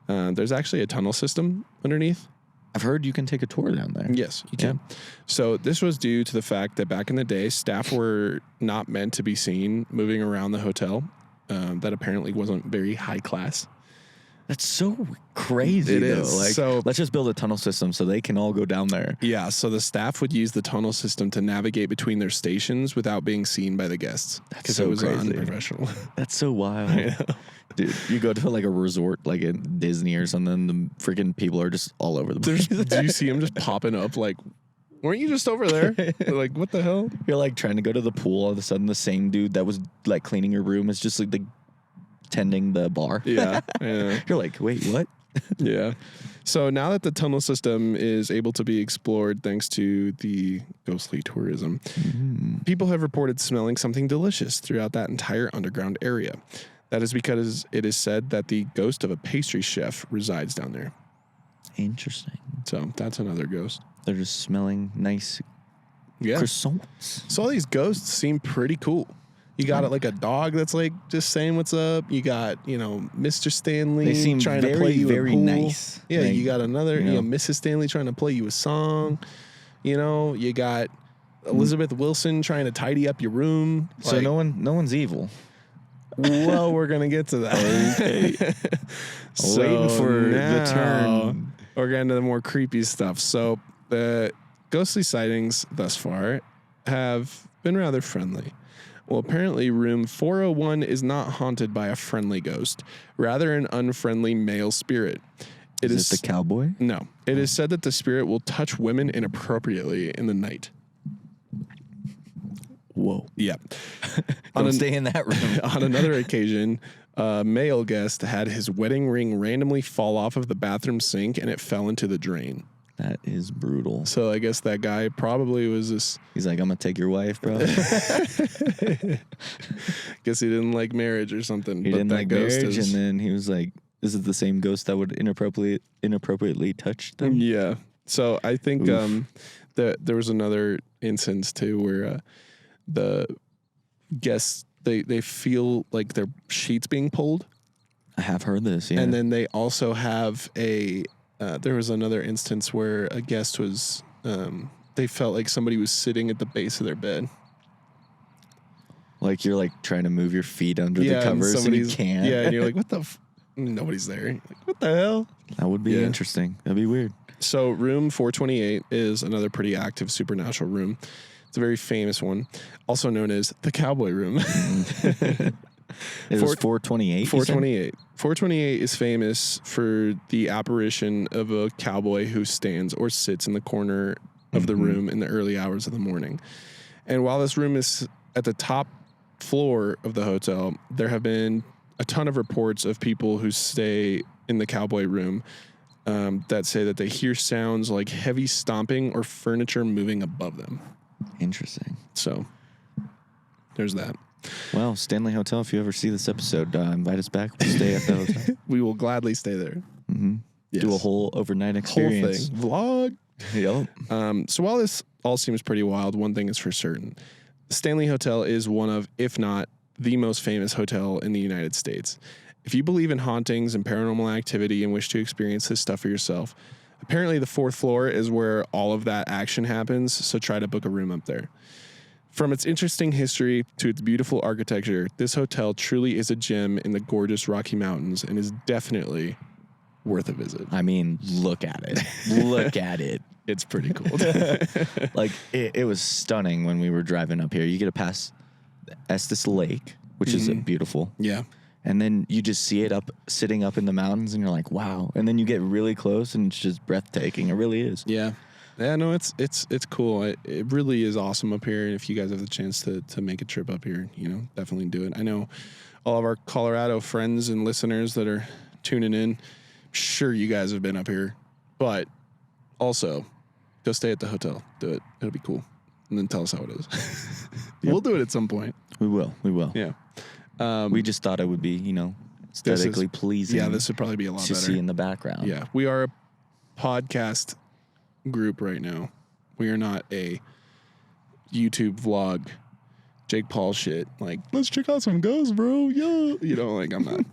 there's actually a tunnel system underneath. I've heard you can take a tour down there. Yes, you can. Yeah. So this was due to the fact that back in the day, staff were not meant to be seen moving around the hotel. That apparently wasn't very high class. That's so crazy. It is. Like, so let's just build a tunnel system so they can all go down there. Yeah. So the staff would use the tunnel system to navigate between their stations without being seen by the guests. That's so it was crazy. Unprofessional. That's so wild. Dude, you go to like a resort like in Disney or something, the freaking people are just all over the place. Do you see them just popping up like, weren't you just over there? Like, what the hell? You're like trying to go to the pool, all of a sudden the same dude that was like cleaning your room is just like tending the bar. Yeah. You're like, wait, what? Yeah. So now that the tunnel system is able to be explored thanks to the ghostly tourism, people have reported smelling something delicious throughout that entire underground area. That is because it is said that the ghost of a pastry chef resides down there. Interesting. So that's another ghost. They're just smelling nice croissants. So all these ghosts seem pretty cool. You got like a dog that's like just saying what's up. You got, Mr. Stanley they seem trying very, to play you very a pool. nice. Yeah, you got another, Mrs. Stanley trying to play you a song. You got Elizabeth Wilson trying to tidy up your room. So no one's evil. Well, we're gonna get to that. Okay. So waiting for the turn. We're getting to the more creepy stuff. So the ghostly sightings thus far have been rather friendly. Well, apparently room 401 is not haunted by a friendly ghost, rather an unfriendly male spirit. Is it the cowboy? No. It is said that the spirit will touch women inappropriately in the night. Whoa. Yeah. Don't stay in that room. On another occasion, a male guest had his wedding ring randomly fall off of the bathroom sink and it fell into the drain. That is brutal. So I guess that guy probably was this. He's like, I'm going to take your wife, bro. Guess he didn't like marriage or something. He didn't like marriage, and then he was like, this is the same ghost that would inappropriately touch them? Yeah. So I think that there was another instance, too, where the guests, they feel like their sheets being pulled. I have heard this, yeah. And then they also have there was another instance where a guest was, they felt like somebody was sitting at the base of their bed. Like you're like trying to move your feet under the covers and you can't. Yeah, and you're like, what the nobody's there. Like, what the hell? That would be interesting. That'd be weird. So room 428 is another pretty active supernatural room. It's a very famous one, also known as the Cowboy Room. It was 428. 428. 428 is famous for the apparition of a cowboy who stands or sits in the corner of the room in the early hours of the morning. And while this room is at the top floor of the hotel, there have been a ton of reports of people who stay in the cowboy room that say that they hear sounds like heavy stomping or furniture moving above them. Interesting. So there's that. Well, Stanley Hotel, if you ever see this episode, invite us back. We'll stay at the hotel. We will gladly stay there. Yes. Do a whole overnight experience. Whole thing. Vlog. Yep. So while this all seems pretty wild, one thing is for certain. The Stanley Hotel is one of, if not the most famous hotel in the United States. If you believe in hauntings and paranormal activity and wish to experience this stuff for yourself, apparently the 4th floor is where all of that action happens, so try to book a room up there. From its interesting history to its beautiful architecture, this hotel truly is a gem in the gorgeous Rocky Mountains and is definitely worth a visit. I mean, look at it. Look at it. It's pretty cool. Like, it was stunning when we were driving up here. You get to pass Estes Lake, which is beautiful. Yeah. And then you just see it sitting up in the mountains, and you're like, wow. And then you get really close, and it's just breathtaking. It really is. Yeah. Yeah, no, it's cool. It really is awesome up here. And if you guys have the chance to make a trip up here, definitely do it. I know all of our Colorado friends and listeners that are tuning in, I'm sure you guys have been up here. But also, go stay at the hotel. Do it. It'll be cool. And then tell us how it is. We'll do it at some point. We will. Yeah. We just thought it would be, aesthetically pleasing. Yeah, this would probably be a lot to better. see in the background. Yeah, we are a podcast group right now. We are not a YouTube vlog, Jake Paul shit. Like, let's check out some ghosts, bro. Yeah, I'm not.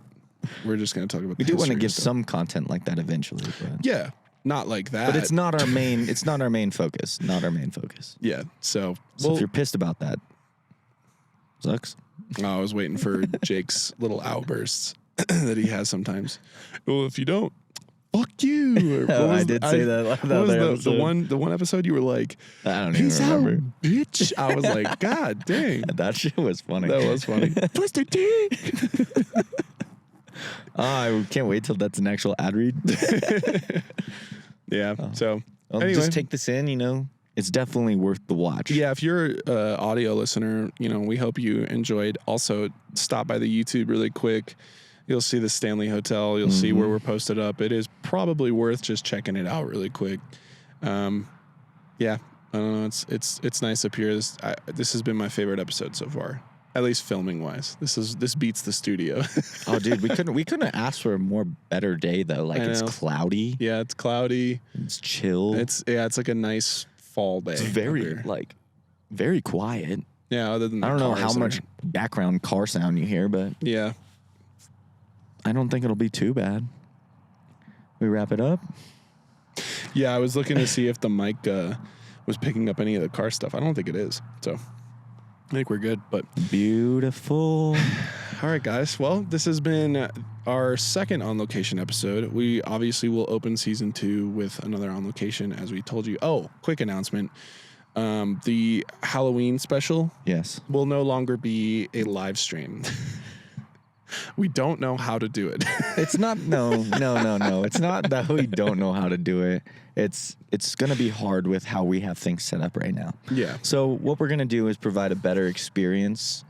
We're just gonna talk about. We do want to give some content like that eventually. But. Yeah, not like that. But it's not our main. It's not our main focus. Not our main focus. Yeah. So if you're pissed about that, sucks. I was waiting for Jake's little outbursts that he has sometimes. Well, if you don't, fuck you. I did say that. What was the one episode you were like, I don't even remember. Bitch. I was like, God dang. That shit was funny. That was funny. Twisted dick. I can't wait till that's an actual ad read. Yeah. So anyway. Just take this in, It's definitely worth the watch. Yeah, if you're an audio listener, we hope you enjoyed. Also, stop by the YouTube really quick. You'll see the Stanley Hotel. You'll see where we're posted up. It is probably worth just checking it out really quick. Yeah, I don't know. It's nice up here. This has been my favorite episode so far, at least filming wise. This beats the studio. Oh, dude, we couldn't ask for a more better day though. Like it's cloudy. Yeah, it's cloudy. It's chill. It's like a nice fall day. It's very quiet. Yeah, other than I don't know how much background car sound you hear, but yeah, I don't think it'll be too bad. We wrap it up. Yeah, I was looking to see if the mic was picking up any of the car stuff. I don't think it is, so I think we're good. But beautiful. All right, guys. Well, this has been our second On Location episode. We obviously will open season 2 with another On Location, as we told you. Oh, quick announcement. The Halloween special will no longer be a live stream. We don't know how to do it. It's not, no. It's not that we don't know how to do it. It's going to be hard with how we have things set up right now. Yeah. So what we're going to do is provide a better experience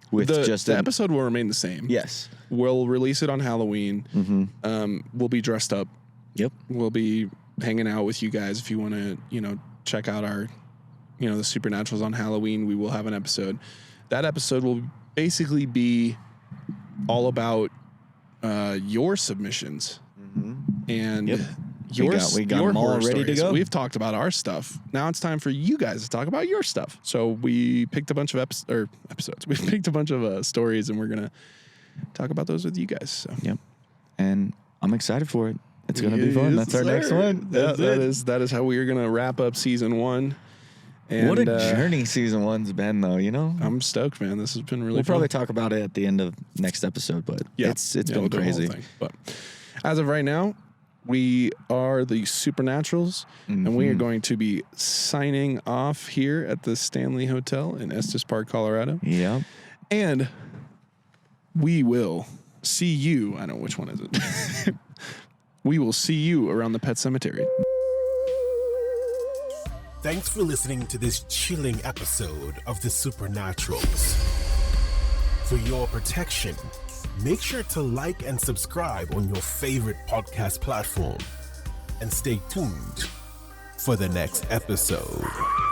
with the episode will remain the same. Yes. We'll release it on Halloween. Mm-hmm. We'll be dressed up. Yep. We'll be hanging out with you guys. If you want to, check out our, the Supernaturals on Halloween, we will have an episode. That episode will basically be all about your submissions and we got them all ready to go. We've talked about our stuff. Now it's time for you guys to talk about your stuff. So we picked a bunch of episodes. We picked a bunch of stories, and we're gonna talk about those with you guys. So. Yep. And I'm excited for it. It's gonna be fun. That's our next one. That is how we are gonna wrap up season 1. And, what a journey season 1's been, though. I'm stoked, man. This has been really. We'll fun. probably talk about it at the end of next episode, but it's been crazy. But as of right now, we are the Supernaturals, and we are going to be signing off here at the Stanley Hotel in Estes Park, Colorado. Yeah. And we will see you. I don't know which one is it. We will see you around the pet cemetery. Thanks for listening to this chilling episode of The Supernaturals. For your protection, make sure to like and subscribe on your favorite podcast platform. And stay tuned for the next episode.